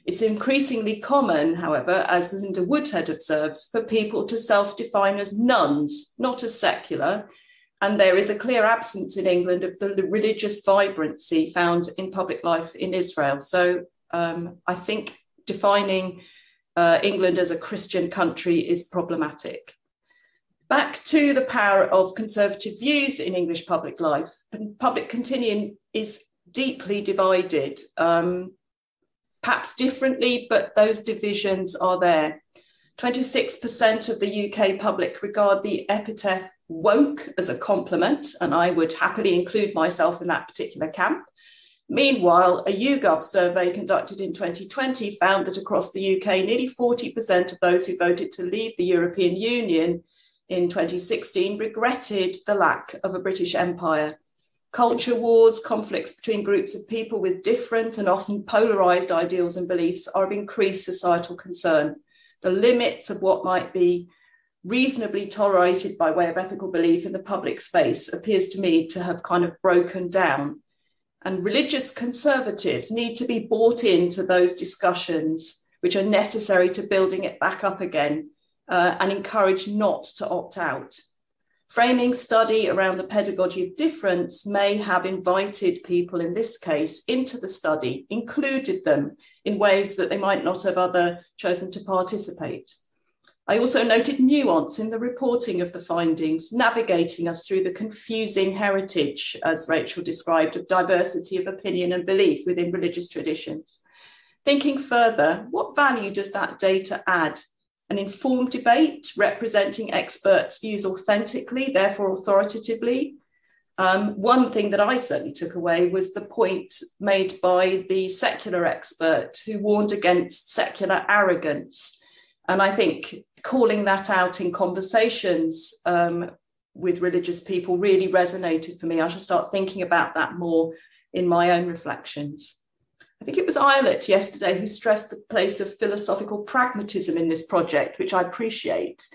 It's increasingly common, however, as Linda Woodhead observes, for people to self-define as nuns, not as secular, and there is a clear absence in England of the religious vibrancy found in public life in Israel. So I think defining England as a Christian country is problematic. Back to the power of conservative views in English public life. Public Technion is deeply divided, perhaps differently, but those divisions are there. 26% of the UK public regard the epithet woke as a compliment, and I would happily include myself in that particular camp. Meanwhile, a YouGov survey conducted in 2020 found that across the UK, nearly 40% of those who voted to leave the European Union in 2016 regretted the lack of a British Empire. Culture wars, conflicts between groups of people with different and often polarised ideals and beliefs are of increased societal concern. The limits of what might be reasonably tolerated by way of ethical belief in the public space appears to me to have kind of broken down. And religious conservatives need to be brought into those discussions which are necessary to building it back up again and encouraged not to opt out. Framing study around the pedagogy of difference may have invited people in this case into the study, included them in ways that they might not have other chosen to participate. I also noted nuance in the reporting of the findings, navigating us through the confusing heritage, as Rachel described, of diversity of opinion and belief within religious traditions. Thinking further, what value does that data add? An informed debate representing experts' views authentically, therefore authoritatively. One thing that I certainly took away was the point made by the secular expert who warned against secular arrogance. And I think calling that out in conversations with religious people really resonated for me. I should start thinking about that more in my own reflections. I think it was Eilert yesterday who stressed the place of philosophical pragmatism in this project, which I appreciate.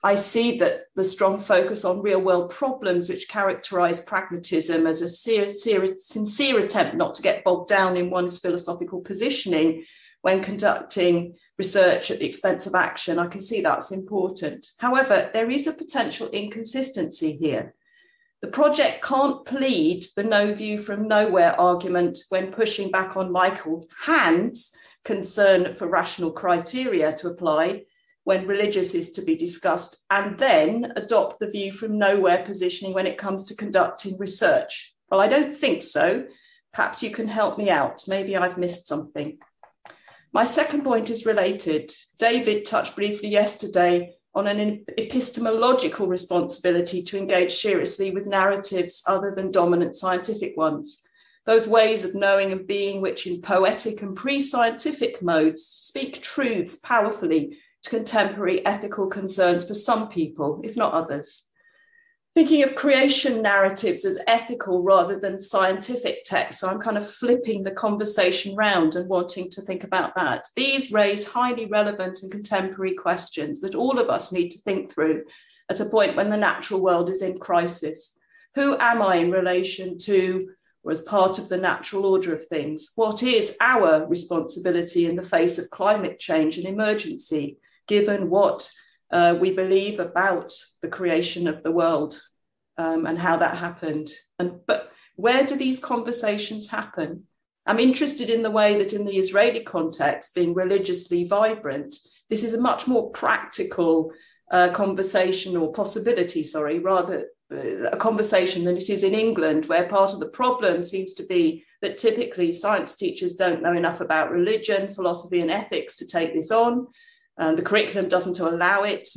I see that the strong focus on real world problems which characterize pragmatism as a sincere attempt not to get bogged down in one's philosophical positioning when conducting research at the expense of action. I can see that's important. However, there is a potential inconsistency here. The project can't plead the no view from nowhere argument when pushing back on Michael Hand's concern for rational criteria to apply, when religious is to be discussed, and then adopt the view from nowhere positioning when it comes to conducting research? Well, I don't think so. Perhaps you can help me out. Maybe I've missed something. My second point is related. David touched briefly yesterday on an epistemological responsibility to engage seriously with narratives other than dominant scientific ones. Those ways of knowing and being which in poetic and pre-scientific modes speak truths powerfully to contemporary ethical concerns for some people, if not others. Thinking of creation narratives as ethical rather than scientific texts, so I'm kind of flipping the conversation round and wanting to think about that. These raise highly relevant and contemporary questions that all of us need to think through at a point when the natural world is in crisis. Who am I in relation to, or as part of the natural order of things? What is our responsibility in the face of climate change and emergency, given what we believe about the creation of the world and how that happened? But where do these conversations happen? I'm interested in the way that in the Israeli context, being religiously vibrant, this is a much more practical conversation or possibility, rather a conversation than it is in England, where part of the problem seems to be that typically science teachers don't know enough about religion, philosophy and ethics to take this on. The curriculum doesn't allow it,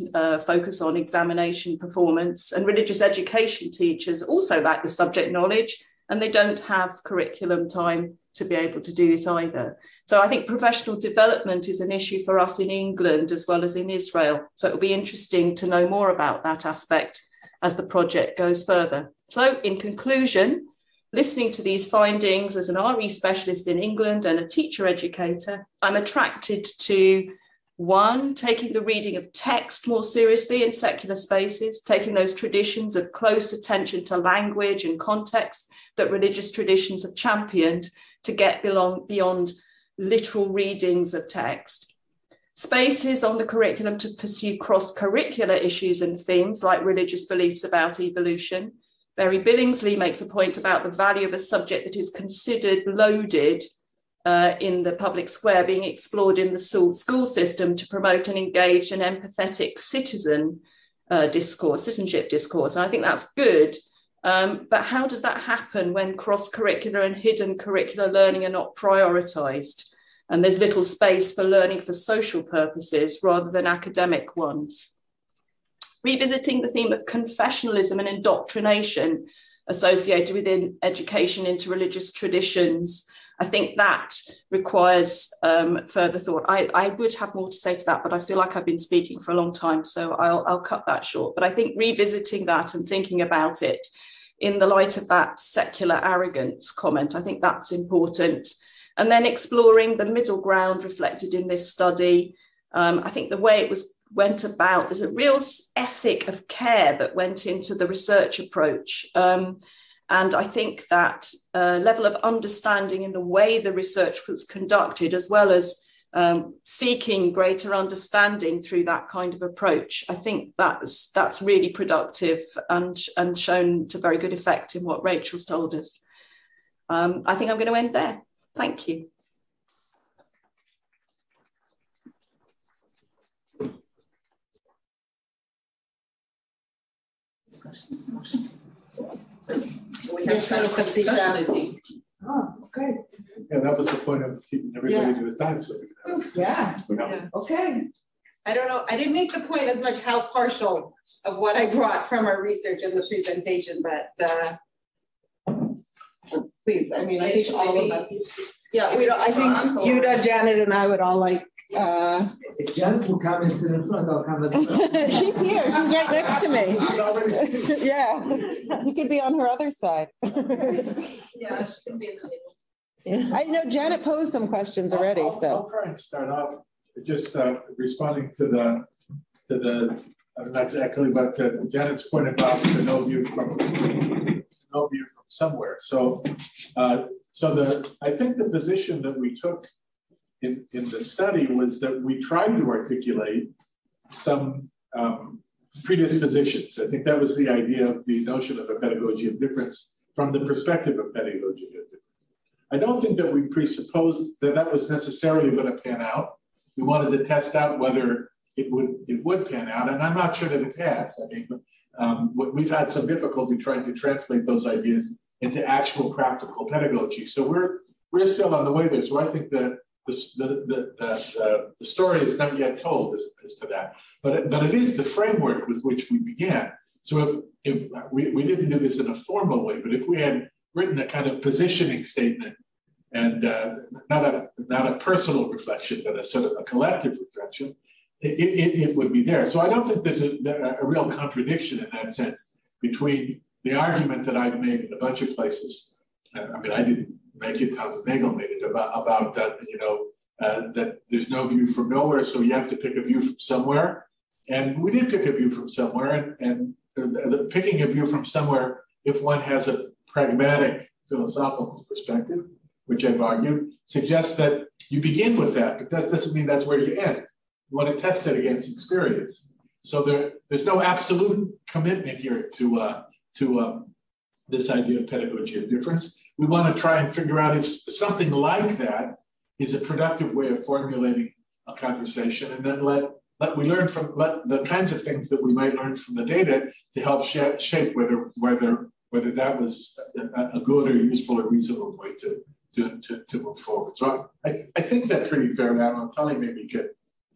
focus on examination performance, and religious education teachers also lack the subject knowledge, and they don't have curriculum time to be able to do it either. So I think professional development is an issue for us in England as well as in Israel. So it'll be interesting to know more about that aspect as the project goes further. So in conclusion, listening to these findings as an RE specialist in England and a teacher educator, I'm attracted to one, taking the reading of text more seriously in secular spaces, taking those traditions of close attention to language and context that religious traditions have championed to get beyond literal readings of text. Spaces on the curriculum to pursue cross-curricular issues and themes like religious beliefs about evolution. Barry Billingsley makes a point about the value of a subject that is considered loaded in the public square being explored in the school system to promote an engaged and empathetic citizenship discourse. And I think that's good. But how does that happen when cross-curricular and hidden curricular learning are not prioritized? And there's little space for learning for social purposes rather than academic ones. Revisiting the theme of confessionalism and indoctrination associated with education into religious traditions, I think that requires further thought. I would have more to say to that, but I feel like I've been speaking for a long time, so I'll cut that short. But I think revisiting that and thinking about it in the light of that secular arrogance comment, I think that's important. And then exploring the middle ground reflected in this study. I think the way it went about, there's a real ethic of care that went into the research approach. And I think that level of understanding in the way the research was conducted, as well as seeking greater understanding through that kind of approach, I think that's really productive and shown to very good effect in what Rachel's told us. I think I'm going to end there. Thank you. Discussion, motion. We have time for discussion, I think. Oh, okay. Yeah, that was the point of keeping everybody to the time, so we can have Yeah. Okay. I don't know, I didn't make the point as much how partial of what I brought from our research in the presentation, but please, I mean, I think all of us. Yeah, I think Yehuda, Janet, and I would all like. If Janet will come and sit in front, I'll come as well. She's here. She's right next to me. She's already seen. Yeah, you could be on her other side. Yeah, she can be in the middle. Yeah. I know Janet posed some questions already. I'll try and start off just responding to the not exactly, but Janet's point about the no view from somewhere. So I think the position that we took in the study was that we tried to articulate some predispositions. I think that was the idea of the notion of a pedagogy of difference from the perspective of pedagogy of difference. I don't think that we presupposed that that was necessarily going to pan out. We wanted to test out whether it would pan out, and I'm not sure that it has. I mean, we've had some difficulty trying to translate those ideas into actual practical pedagogy. So we're still on the way there. So I think that the story is not yet told as to that, but it is the framework with which we began. So if we didn't do this in a formal way, but if we had written a kind of positioning statement and not a personal reflection, but a sort of a collective reflection, it would be there. So I don't think there's a real contradiction in that sense between the argument that I've made in a bunch of places. I mean, I didn't make it, Tom Nagel made it about that, that there's no view from nowhere, so you have to pick a view from somewhere. And we did pick a view from somewhere, and the picking a view from somewhere, if one has a pragmatic philosophical perspective, which I've argued, suggests that you begin with that, but that doesn't mean that's where you end. You want to test it against experience. So there's no absolute commitment here to this idea of pedagogy of difference. We want to try and figure out if something like that is a productive way of formulating a conversation, and then let the kinds of things that we might learn from the data to help shape whether that was a good or useful or reasonable way to move forward. So I think that pretty fairly. I don't know, Tali maybe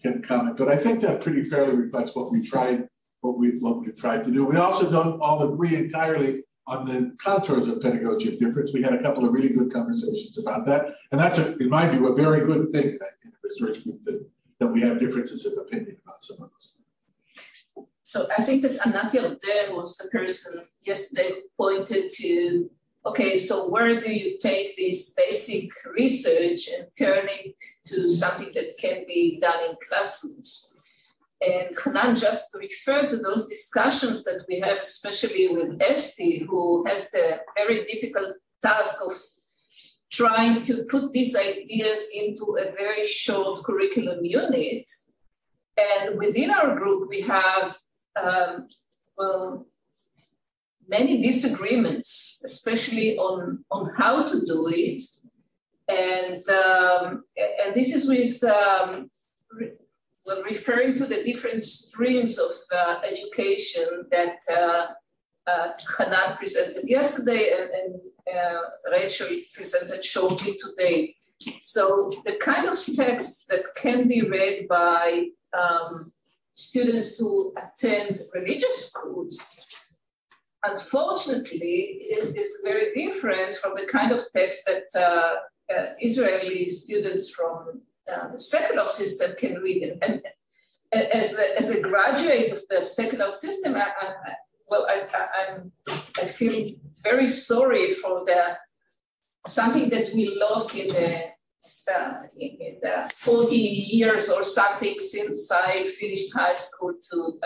can comment, but I think that pretty fairly reflects what we've tried to do. We also don't all agree entirely on the contours of pedagogy of difference. We had a couple of really good conversations about that, and that's, in my view, a very good thing that in a research group that we have differences of opinion about some of those things. So I think that Anat Yarden was the person yesterday pointed to, okay, so where do you take this basic research and turn it to something that can be done in classrooms? And Hanan just referred to those discussions that we have, especially with Esti, who has the very difficult task of trying to put these ideas into a very short curriculum unit. And within our group, we have, many disagreements, especially on how to do it. And this is with, referring to the different streams of education that Hanan presented yesterday and Rachel presented shortly today. So the kind of text that can be read by students who attend religious schools, unfortunately, is very different from the kind of text that Israeli students from the secular system can read. And as a graduate of the secular system, I feel very sorry for something that we lost in the 40 years or something since I finished high school to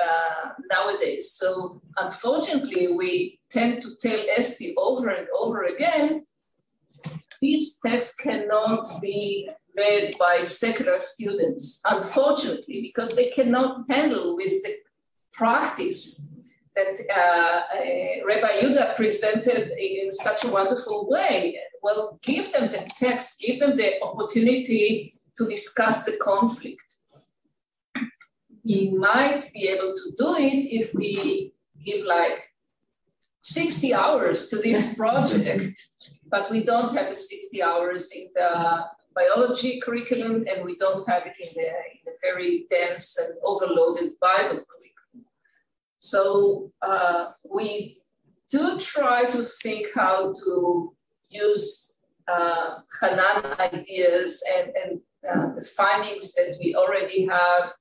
nowadays. So unfortunately, we tend to tell Esti over and over again, these texts cannot be read by secular students, unfortunately, because they cannot handle with the practice that Rabbi Yehuda presented in such a wonderful way. Well, give them the text, give them the opportunity to discuss the conflict. We might be able to do it if we give like 60 hours to this project, but we don't have the 60 hours in the biology curriculum, and we don't have it in the very dense and overloaded Bible curriculum. So we do try to think how to use Hanan ideas and the findings that we already have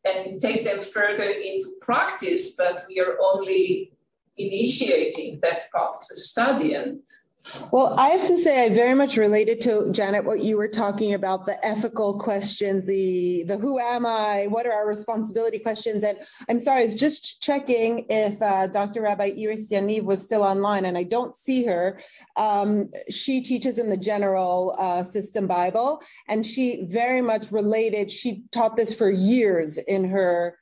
and take them further into practice, but we are only initiating that part of the study. And well, I have to say, I very much related to, Janet, what you were talking about, the ethical questions, the who am I, what are our responsibility questions. And I'm sorry, I was just checking if Dr. Rabbi Iris Yaniv was still online, and I don't see her. She teaches in the General System Bible, and she very much related, she taught this for years in her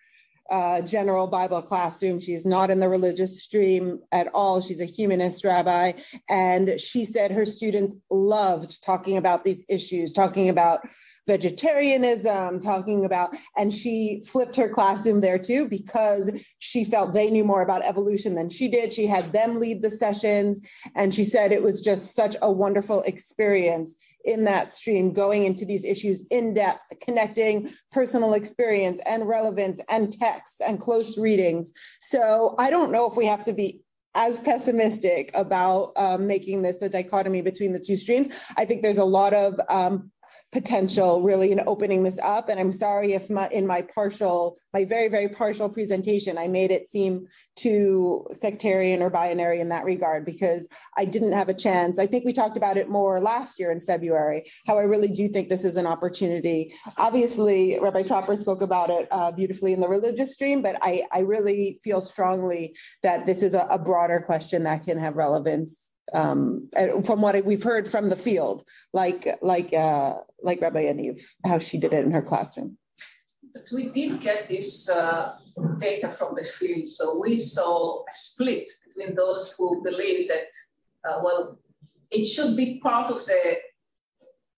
general Bible classroom. She's not in the religious stream at all. She's a humanist rabbi. And she said her students loved talking about these issues, talking about vegetarianism, talking about, and she flipped her classroom there too, because she felt they knew more about evolution than she did. She had them lead the sessions, and she said it was just such a wonderful experience in that stream, going into these issues in depth, connecting personal experience and relevance and text and close readings. So I don't know if we have to be as pessimistic about making this a dichotomy between the two streams. I think there's a lot of potential really in opening this up. And I'm sorry if in my very, very partial presentation, I made it seem too sectarian or binary in that regard, because I didn't have a chance. I think we talked about it more last year in February, how I really do think this is an opportunity. Obviously, Rabbi Tropper spoke about it beautifully in the religious stream, but I really feel strongly that this is a broader question that can have relevance from what we've heard from the field, like Rabbi Yaniv, how she did it in her classroom. But we did get this data from the field, so we saw a split between those who believe that, well, it should be part of the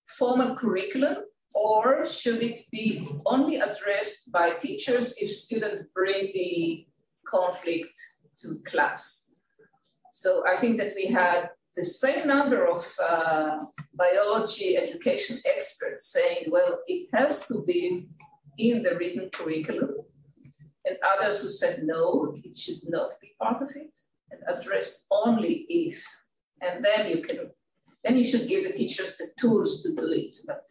formal curriculum, or should it be only addressed by teachers if students bring the conflict to class. So I think that we had the same number of biology education experts saying, well, it has to be in the written curriculum, and others who said, no, it should not be part of it, and addressed only if. And then you should give the teachers the tools to do it. But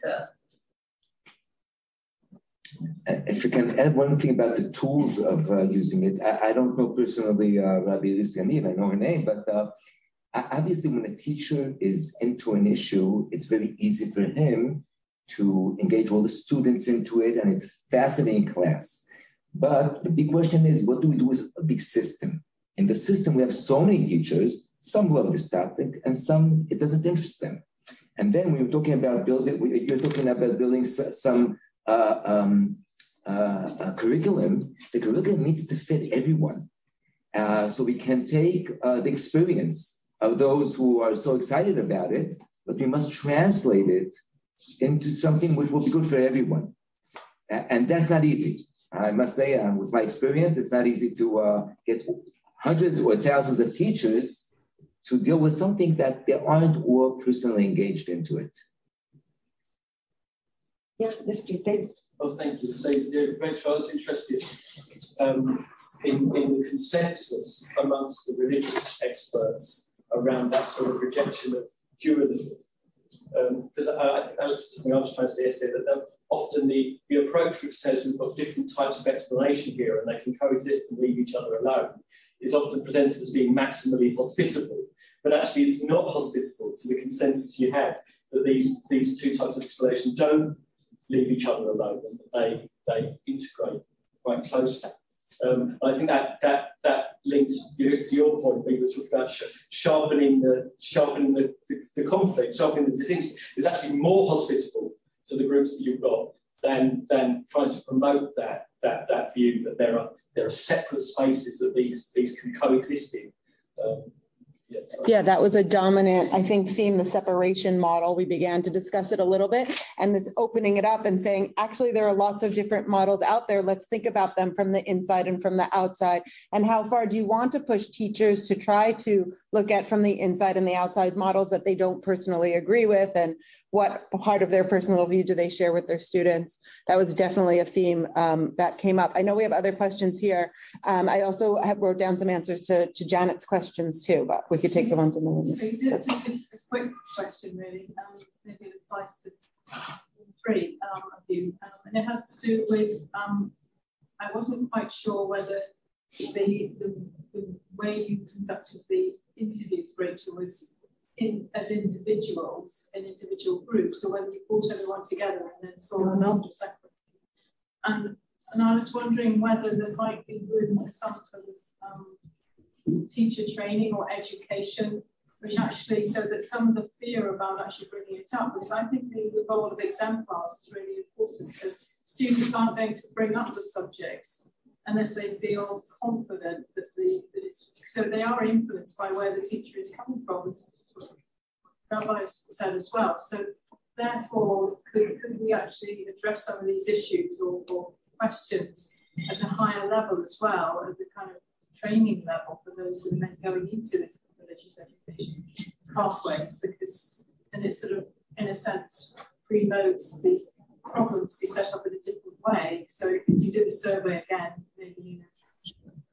if you can add one thing about the tools of using it, I don't know personally Rabbi Yaniv, I know her name, but obviously when a teacher is into an issue, it's very easy for him to engage all the students into it, and it's a fascinating class. But the big question is, what do we do with a big system? In the system, we have so many teachers, some love this topic, and some, it doesn't interest them. And then when you're talking about building some curriculum, the curriculum needs to fit everyone. So we can take the experience of those who are so excited about it, but we must translate it into something which will be good for everyone. And that's not easy. I must say, with my experience, it's not easy to get hundreds or thousands of teachers to deal with something that they aren't all personally engaged into it. Yeah, yes, please, David. Well, thank you. So, Rachel, I was interested in the consensus amongst the religious experts around that sort of rejection of dualism. Because I think that was something I was trying to say yesterday, that often the approach which says we've got different types of explanation here and they can coexist and leave each other alone is often presented as being maximally hospitable. But actually, it's not hospitable to the consensus you had that these two types of explanation don't leave each other alone and that they integrate quite closely. I think that links to your point, we were talking about sharpening the conflict, sharpening the distinction is actually more hospitable to the groups that you've got than trying to promote that view that there are separate spaces that these can coexist in. Yeah, that was a dominant, I think, theme, the separation model. We began to discuss it a little bit, and this opening it up and saying, actually, there are lots of different models out there. Let's think about them from the inside and from the outside. And how far do you want to push teachers to try to look at from the inside and the outside models that they don't personally agree with, and what part of their personal view do they share with their students? That was definitely a theme that came up. I know we have other questions here. I also wrote down some answers to Janet's questions too, but we could take the ones in the room. Just a quick question, really. Maybe it applies to three of you, and it has to do with. I wasn't quite sure whether the way you conducted the interviews, Rachel, was as individuals in individual groups, or whether you brought everyone together and then saw them sort of separately. And I was wondering whether there might be room for some sort of teacher training or education, which actually, so that some of the fear about actually bringing it up, because I think the role of exemplars is really important. So students aren't going to bring up the subjects unless they feel confident that it's, so they are influenced by where the teacher is coming from, Rabbi said as well. So therefore, could we actually address some of these issues or questions at a higher level as well, at the kind of training level for those who are then going into the religious education pathways, because then it sort of, in a sense, preloads the problem to be set up in a different way. So if you do the survey again, maybe in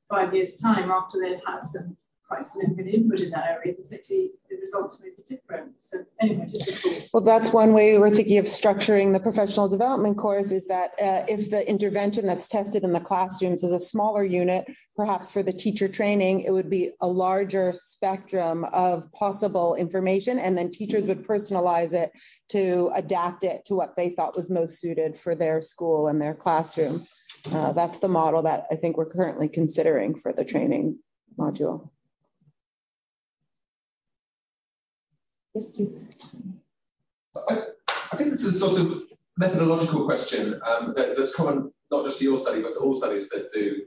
5 years' time, after they've had some quite significant input in that area, the results may be different. So anyway, just a thought. Well, that's one way we're thinking of structuring the professional development course, is that if the intervention that's tested in the classrooms is a smaller unit, perhaps for the teacher training, it would be a larger spectrum of possible information, and then teachers would personalize it to adapt it to what they thought was most suited for their school and their classroom. That's the model that I think we're currently considering for the training module. Yes, please. I think this is a sort of methodological question that's common not just to your study, but to all studies that do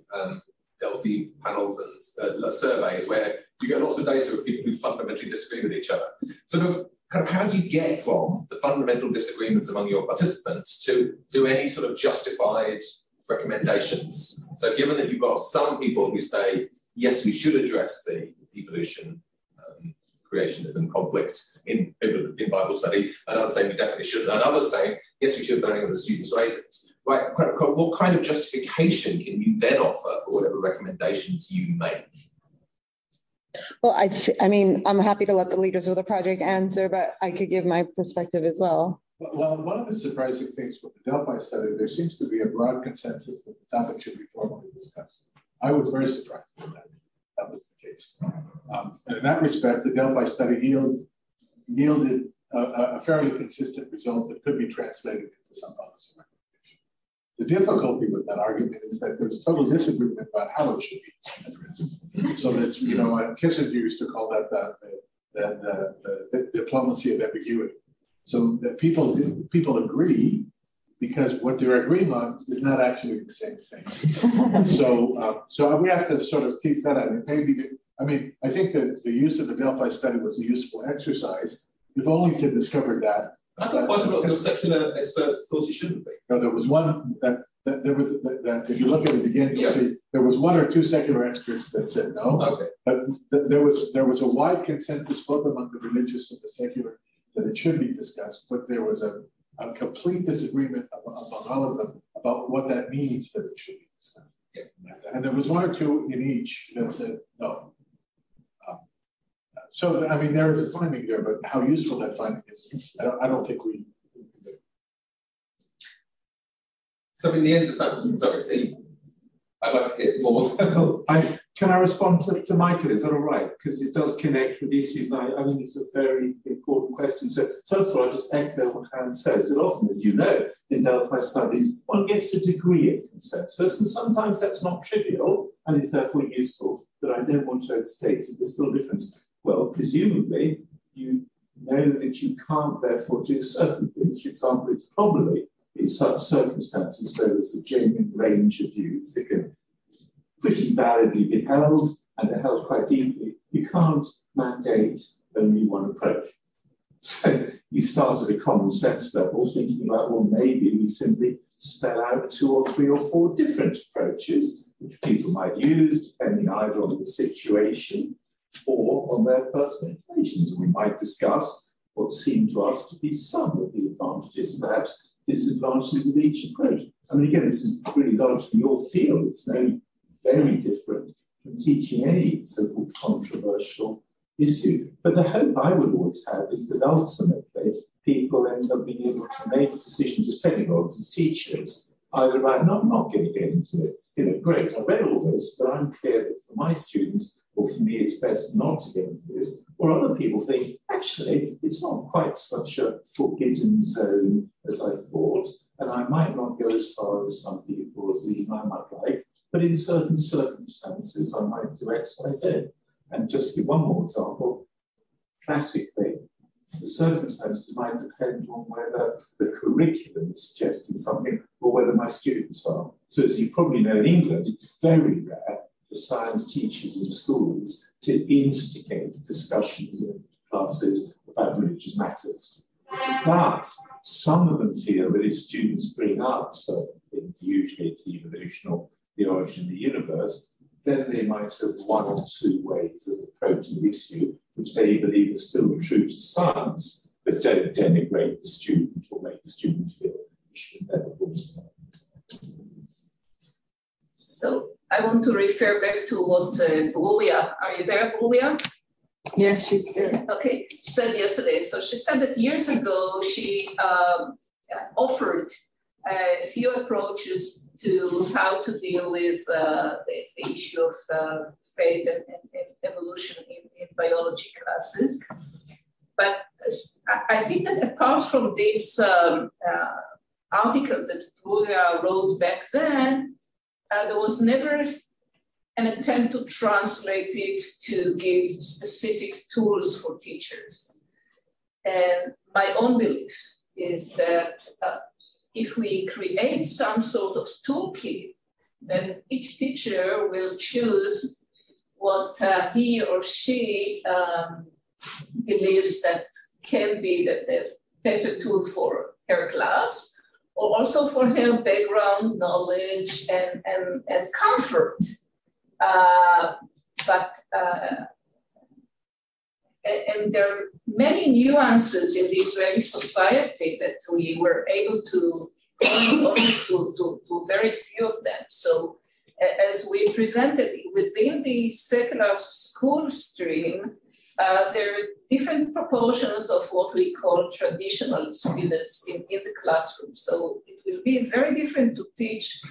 Delphi panels and surveys, where you get lots of data of people who fundamentally disagree with each other. Sort of, kind of, how do you get from the fundamental disagreements among your participants to any sort of justified recommendations? So, given that you've got some people who say, yes, we should address the evolution, creationism conflict in Bible study, and others saying we definitely shouldn't, and others saying, yes, we should, depending on the students' raisins. Right? What kind of justification can you then offer for whatever recommendations you make? Well, I mean, I'm happy to let the leaders of the project answer, but I could give my perspective as well. Well, one of the surprising things with the Delphi study, there seems to be a broad consensus that the topic should be formally discussed. I was very surprised that that was the case. And in that respect, the Delphi study yielded a fairly consistent result that could be translated into some policy recommendation. The difficulty with that argument is that there's total disagreement about how it should be addressed. So that's, you know, Kissinger used to call that the diplomacy of ambiguity. So that people agree, because what they're agreeing on is not actually the same thing. So we have to sort of tease that out. And maybe, I think that the use of the Delphi study was a useful exercise, if only to discover that. I thought quite a lot of your secular experts thought you shouldn't be. No, there was one that if you look at it again, you'll see there was one or two secular experts that said no. Okay. But there was a wide consensus both among the religious and the secular that it should be discussed, but there was a complete disagreement among all of them about what that means that it should be discussed. Yeah. And there was one or two in each that said no. So, I mean, there is a finding there, but how useful that finding is, I don't think we. So, in the end, I'd like to hear more. Can I respond to Michael? Is that all right? Because it does connect with issues. And I think it's a very important question. So, first of all, I'll just echo what Karen says. That often, as you know, in Delphi studies, one gets a degree of consensus, and sometimes that's not trivial and is therefore useful. But I don't want to overstate it. There's still a difference. Well, presumably, you know that you can't therefore do certain things. For example, it's probably in such circumstances where there's a genuine range of views that can pretty validly be held and are held quite deeply. You can't mandate only one approach. So you start at a common sense level, thinking about, well, maybe we simply spell out 2 or 3 or 4 different approaches, which people might use, depending either on the situation or on their personal inclinations. And we might discuss what seem to us to be some of the advantages, perhaps disadvantages of each approach. I mean, again, this is really largely your field. It's very different from teaching any so-called controversial issue. But the hope I would always have is that ultimately people end up being able to make decisions as pedagogues, as teachers, either about not going to get into it. You know, great, I read all this, but I'm clear that for my students, or for me, it's best not to get into this. Or other people think, actually, it's not quite such a forbidden zone as I thought, and I might not go as far as some people, as even I might like, but in certain circumstances, I might do X, Y, Z. And just to give one more example, classically, the circumstances might depend on whether the curriculum is suggesting something or whether my students are. So as you probably know, in England, it's very rare for science teachers in schools to instigate discussions in classes about religious matters. But some of them feel that if students bring up certain things, usually it's evolution or the origin of the universe, then they might have one or two ways of approaching the issue, which they believe are still true to science, but don't denigrate the student or make the student feel it should never boost them. So I want to refer back to what Brulia, are you there, Brulia? Yeah, she's there. Okay, said yesterday. So she said that years ago she offered a few approaches to how to deal with the issue of faith and evolution in biology classes. But I think that apart from this article that Brulia wrote back then, there was never an attempt to translate it to give specific tools for teachers. And my own belief is that if we create some sort of toolkit, then each teacher will choose what he or she believes that can be the better tool for her class, or also for her background knowledge and comfort. And there are many nuances in the Israeli society that we were able to only to very few of them. So as we presented within the secular school stream, there are different proportions of what we call traditional students in the classroom. So it will be very different to teach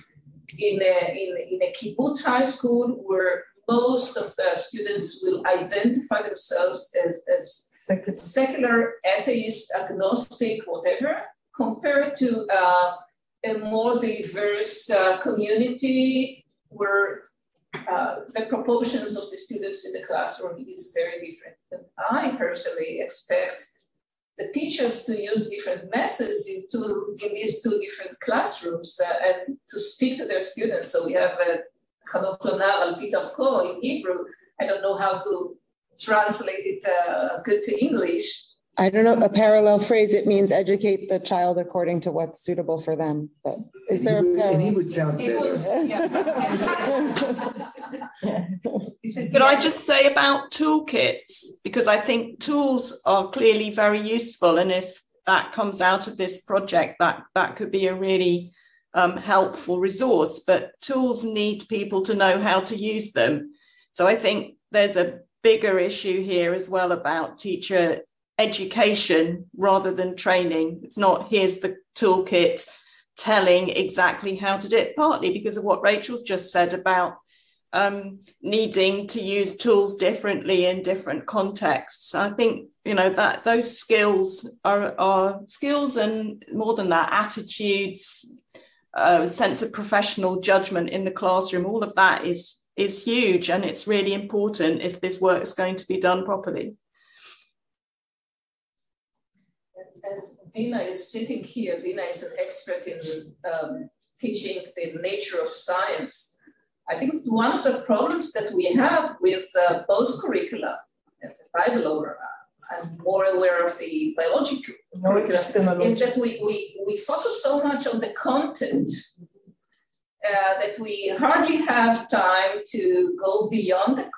in a kibbutz high school where most of the students will identify themselves as secular, atheist, agnostic, whatever, compared to a more diverse community where the proportions of the students in the classroom is very different. And I personally expect the teachers to use different methods in these two different classrooms and to speak to their students. So we have Chanot Klonar al Pi Darko in Hebrew. I don't know how to translate it good to English. I don't know, a parallel phrase, it means educate the child according to what's suitable for them. But is there a parallel? In Hebrew, it sounds better. Could I just say about toolkits? Because I think tools are clearly very useful. And if that comes out of this project, that could be a really helpful resource. But tools need people to know how to use them. So I think there's a bigger issue here as well about teacher education rather than training. It's not here's the toolkit telling exactly how to do it, partly because of what Rachel's just said about needing to use tools differently in different contexts. I think, that those skills are skills, and more than that, attitudes, sense of professional judgment in the classroom, all of that is huge, and it's really important if this work is going to be done properly. And Dina is sitting here. Dina is an expert in teaching the nature of science. I think one of the problems that we have with both curricula, and the Bible, I'm more aware of the biology curriculum, is that we focus so much on the content that we hardly have time to go beyond the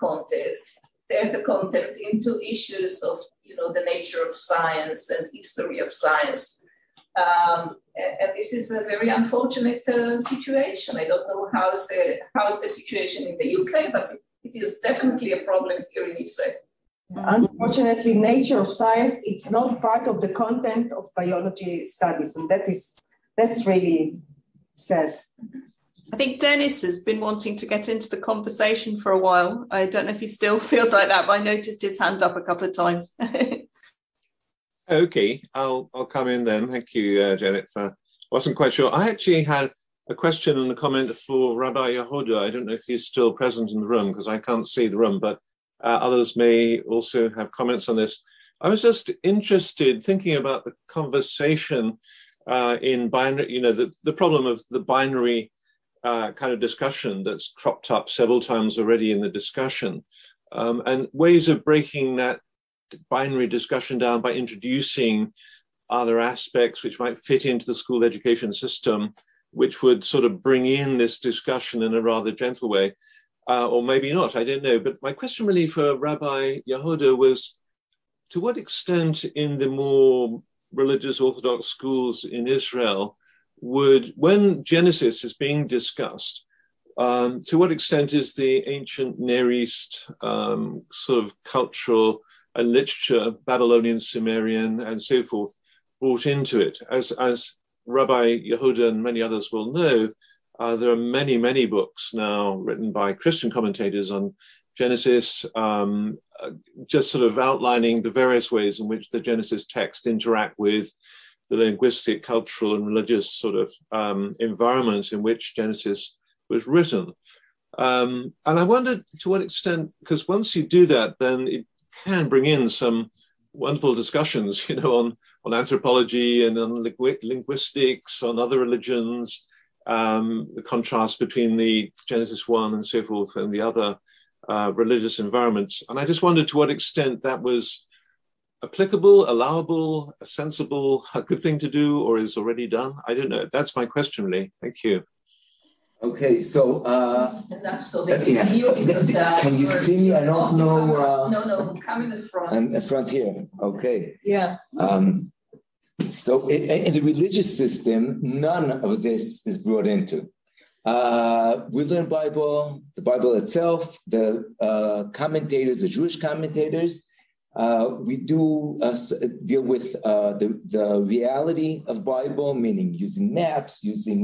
content into issues of the nature of science and history of science. And this is a very unfortunate situation. I don't know how's the situation in the UK, but it is definitely a problem here in Israel. Unfortunately, nature of science, it's not part of the content of biology studies, and that's really sad. I think Dennis has been wanting to get into the conversation for a while. I don't know if he still feels like that, but I noticed his hand up a couple of times. Okay, I'll come in then. Thank you, Janet. Wasn't quite sure. I actually had a question and a comment for Rabbi Yehuda. I don't know if he's still present in the room because I can't see the room, but others may also have comments on this. I was just interested, thinking about the conversation in binary, the problem of the binary kind of discussion that's cropped up several times already in the discussion, and ways of breaking that binary discussion down by introducing other aspects which might fit into the school education system, which would sort of bring in this discussion in a rather gentle way, or maybe not, I don't know. But my question really for Rabbi Yehuda was, to what extent in the more religious Orthodox schools in Israel when Genesis is being discussed, to what extent is the ancient Near East sort of cultural and literature, Babylonian, Sumerian, and so forth, brought into it? As Rabbi Yehuda and many others will know, there are many, many books now written by Christian commentators on Genesis, just sort of outlining the various ways in which the Genesis text interact with the linguistic, cultural, and religious sort of environment in which Genesis was written. And I wondered to what extent, because once you do that, then it can bring in some wonderful discussions, on anthropology and on linguistics, on other religions, the contrast between the Genesis 1 and so forth and the other religious environments. And I just wondered to what extent that was applicable, allowable, a sensible, a good thing to do, or is already done. I don't know. That's my question, really. Thank you. Okay, so so they see you because can you see me? I don't know. No, come in the front. And the front here. Okay. Yeah. So in the religious system, none of this is brought into. We learn the Bible itself, the commentators, the Jewish commentators. We do deal with the reality of Bible, meaning using maps, using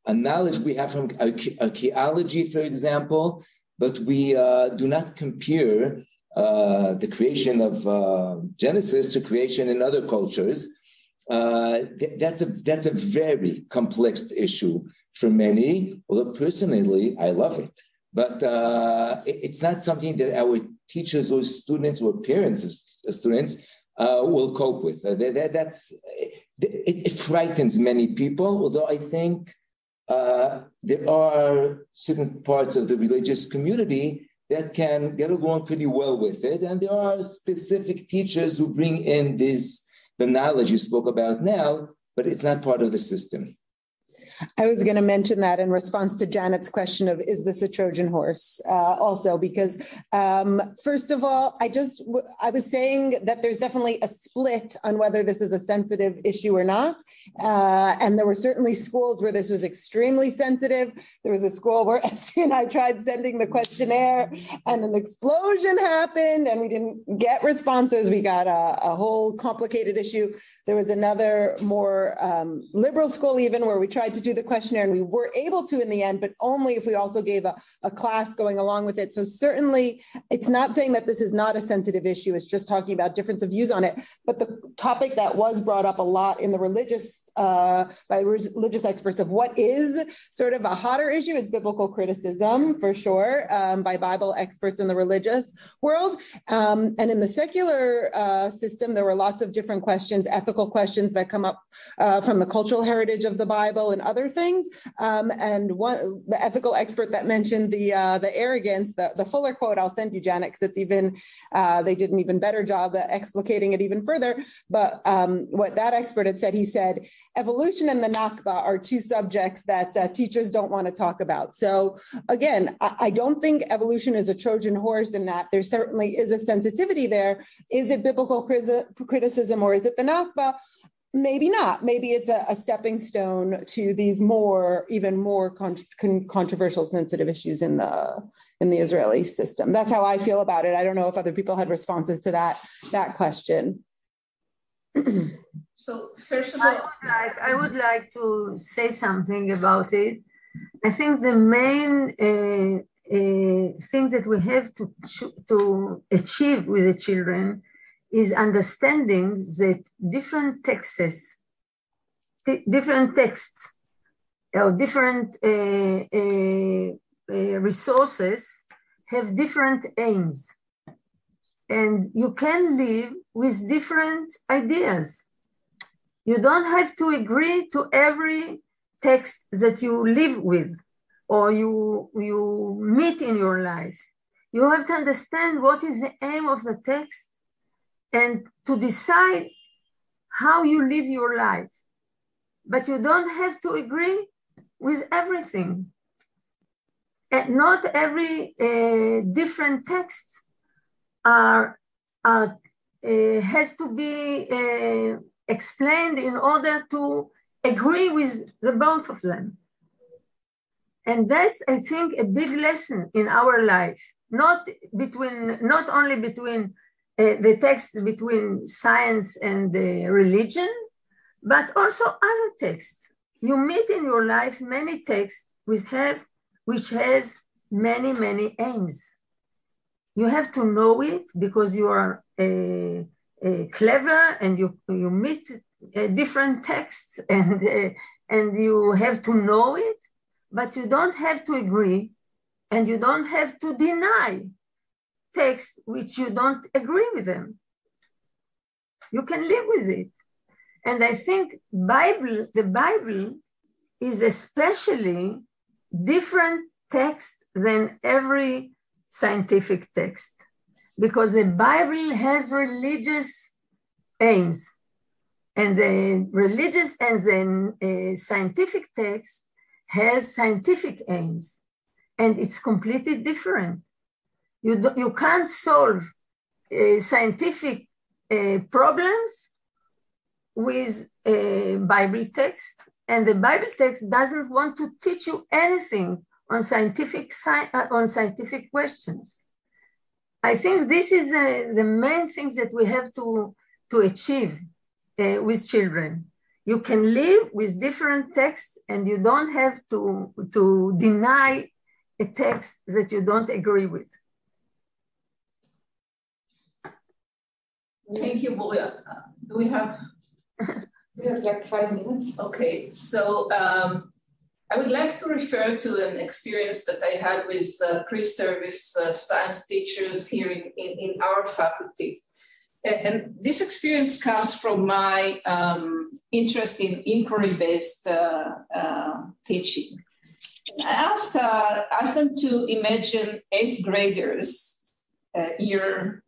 a knowledge we have from archaeology, for example, but we do not compare the creation of Genesis to creation in other cultures. That's a very complex issue for many. Although personally, I love it, but it's not something that our teachers or students or parents of students will cope with. It frightens many people. Although I think there are certain parts of the religious community that can get along pretty well with it, and there are specific teachers who bring in the knowledge you spoke about now, but it's not part of the system. I was going to mention that in response to Janet's question of, is this a Trojan horse? Also, because first of all, I was saying that there's definitely a split on whether this is a sensitive issue or not. And there were certainly schools where this was extremely sensitive. There was a school where Esty and I tried sending the questionnaire and an explosion happened and we didn't get responses. We got a whole complicated issue. There was another more liberal school even where we tried to do the questionnaire and we were able to in the end, but only if we also gave a class going along with it. So certainly it's not saying that this is not a sensitive issue. It's just talking about difference of views on it. But the topic that was brought up a lot in the by religious experts of what is sort of a hotter issue is biblical criticism, for sure, by Bible experts in the religious world. And in the secular system, there were lots of different questions, ethical questions that come up from the cultural heritage of the Bible and other things. And the ethical expert that mentioned the arrogance, the Fuller quote, I'll send you, Janet, because it's even, they did an even better job at explicating it even further. But what that expert had said, he said, evolution and the Nakba are two subjects that teachers don't want to talk about. So again, I don't think evolution is a Trojan horse in that there certainly is a sensitivity there. Is it biblical criticism or is it the Nakba? Maybe not. Maybe it's a stepping stone to these even more controversial, sensitive issues in the Israeli system. That's how I feel about it. I don't know if other people had responses to that question. So first of all, I would like to say something about it. I think the main thing that we have to achieve with the children is understanding that different texts or different resources have different aims. And you can live with different ideas. You don't have to agree to every text that you live with or you meet in your life. You have to understand what is the aim of the text and to decide how you live your life. But you don't have to agree with everything. And not every different text has to be explained in order to agree with the both of them. And that's, I think, a big lesson in our life, not only between the text between science and religion, but also other texts. You meet in your life many texts which has many, many aims. You have to know it because you are clever and you meet different texts and you have to know it, but you don't have to agree and you don't have to deny texts which you don't agree with them. You can live with it. And I think the Bible is especially different text than every scientific text, because the Bible has religious aims, and the religious and the scientific text has scientific aims, and it's completely different. You can't solve scientific problems with a Bible text, and the Bible text doesn't want to teach you anything on scientific questions. I think this is the main things that we have to achieve with children. You can live with different texts and you don't have to deny a text that you don't agree with. Thank you, Boya. Do we have? We have like 5 minutes. Okay, so I would like to refer to an experience that I had with pre-service science teachers here in our faculty. And this experience comes from my interest in inquiry-based teaching. I asked them to imagine 8th graders, year,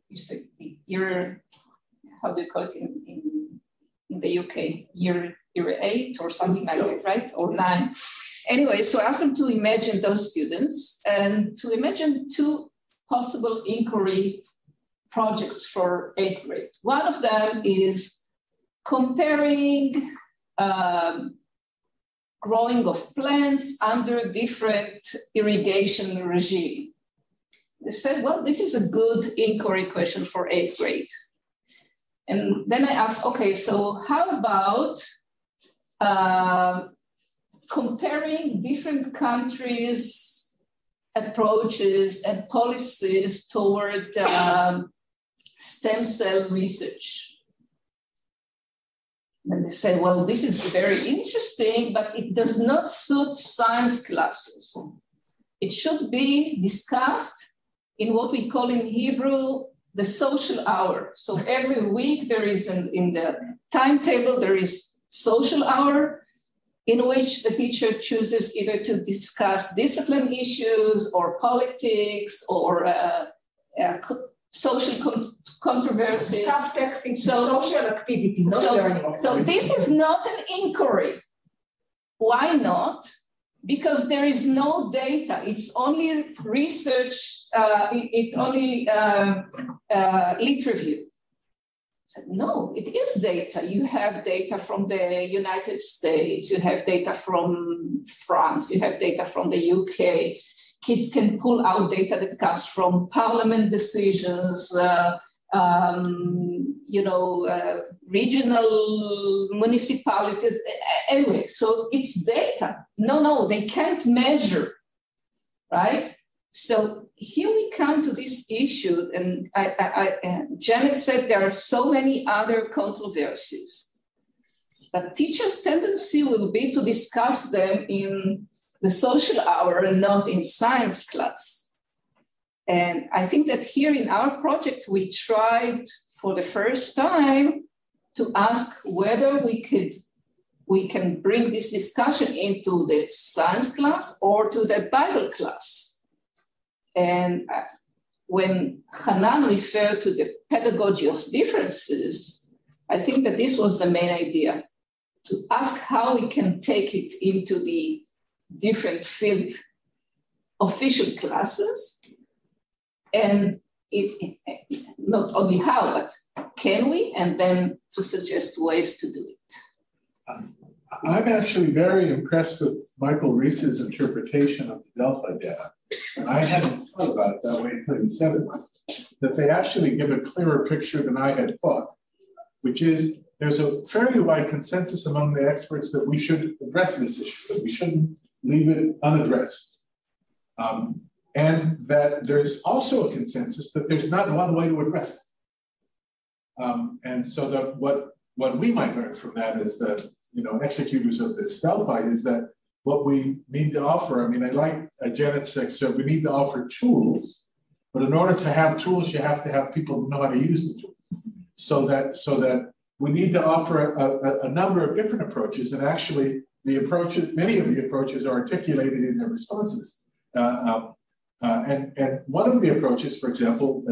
how do you call it in the UK, year 8 or something like that, right? Or 9. Anyway, so I asked them to imagine those students and to imagine 2 possible inquiry projects for 8th grade. One of them is comparing growing of plants under different irrigation regime. They said, well, this is a good inquiry question for 8th grade. And then I asked, okay, so how about comparing different countries' approaches and policies toward stem cell research? And they said, well, this is very interesting, but it does not suit science classes. It should be discussed in what we call in Hebrew the social hour. So every week there is in the timetable, there is social hour in which the teacher chooses either to discuss discipline issues or politics or social controversies. Subtext in social activity, not learning. So this is not an inquiry. Why not? Because there is no data. It's only research, it's only lit review. No, it is data. You have data from the United States, you have data from France, you have data from the UK. Kids can pull out data that comes from parliament decisions, regional municipalities. Anyway, so it's data. No, they can't measure, right? So here we come to this issue, and Janet said there are so many other controversies, but teachers' tendency will be to discuss them in the social hour and not in science class. And I think that here in our project, we tried for the first time to ask whether we can bring this discussion into the science class or to the Bible class. And when Hanan referred to the pedagogy of differences, I think that this was the main idea, to ask how we can take it into the different field official classes, and not only how, but can we, and then to suggest ways to do it. I'm actually very impressed with Michael Reese's interpretation of the Delphi data. And I hadn't thought about it that way until you said it, that they actually give a clearer picture than I had thought, which is there's a fairly wide consensus among the experts that we should address this issue, that we shouldn't leave it unaddressed. And that there's also a consensus that there's not one way to address it. And so that what we might learn from that is that, executors of this Delphi is that what we need to offer, I mean, I like Janet's said, we need to offer tools, but in order to have tools, you have to have people who know how to use the tools. So that we need to offer a number of different approaches, and actually many of the approaches are articulated in their responses. And one of the approaches, for example,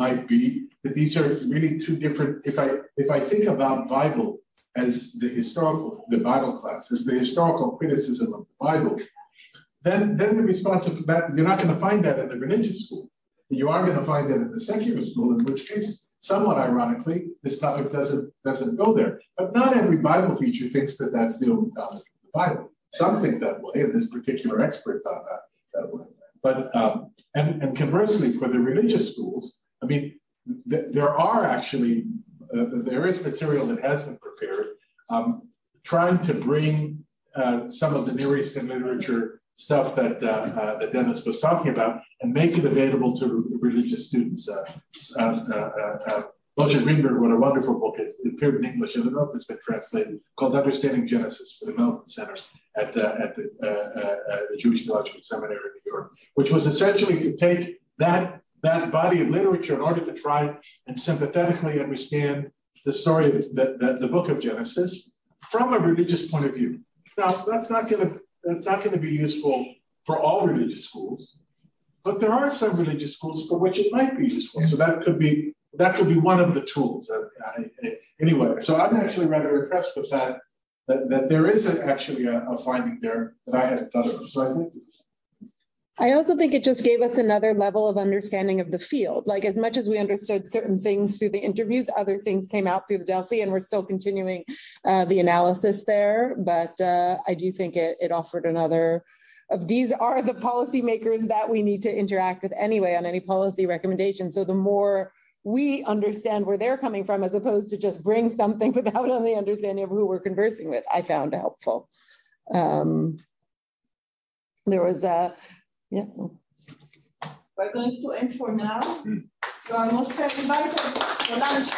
might be that these are really two different. If I think about Bible as the Bible class as the historical criticism of the Bible, then the response of that, you're not going to find that in the religious school. You are going to find that in the secular school, in which case, somewhat ironically, this topic doesn't go there. But not every Bible teacher thinks that that's the only topic of the Bible. Some think that way, and this particular expert thought that way. But and conversely, for the religious schools, I mean, there are actually there is material that has been prepared, trying to bring some of the Near Eastern literature stuff that that Dennis was talking about and make it available to religious students. Moshe Greenberg wrote a wonderful book. It appeared in English. I don't know if it's been translated, called Understanding Genesis for the Melton Center at the Jewish Theological Seminary in New York, which was essentially to take that body of literature in order to try and sympathetically understand the story of the book of Genesis from a religious point of view. Now, that's not going to be useful for all religious schools, but there are some religious schools for which it might be useful. So that could be one of the tools. Anyway, so I'm actually rather impressed with that there is actually a finding there that I hadn't thought of. So I think. I also think it just gave us another level of understanding of the field. Like, as much as we understood certain things through the interviews, other things came out through the Delphi, and we're still continuing the analysis there. But I do think it offered another of these are the policymakers that we need to interact with anyway on any policy recommendations. So the more we understand where they're coming from, as opposed to just bring something without any understanding of who we're conversing with, I found helpful. There was a, yeah. We're going to end for now. You are most invited for lunch.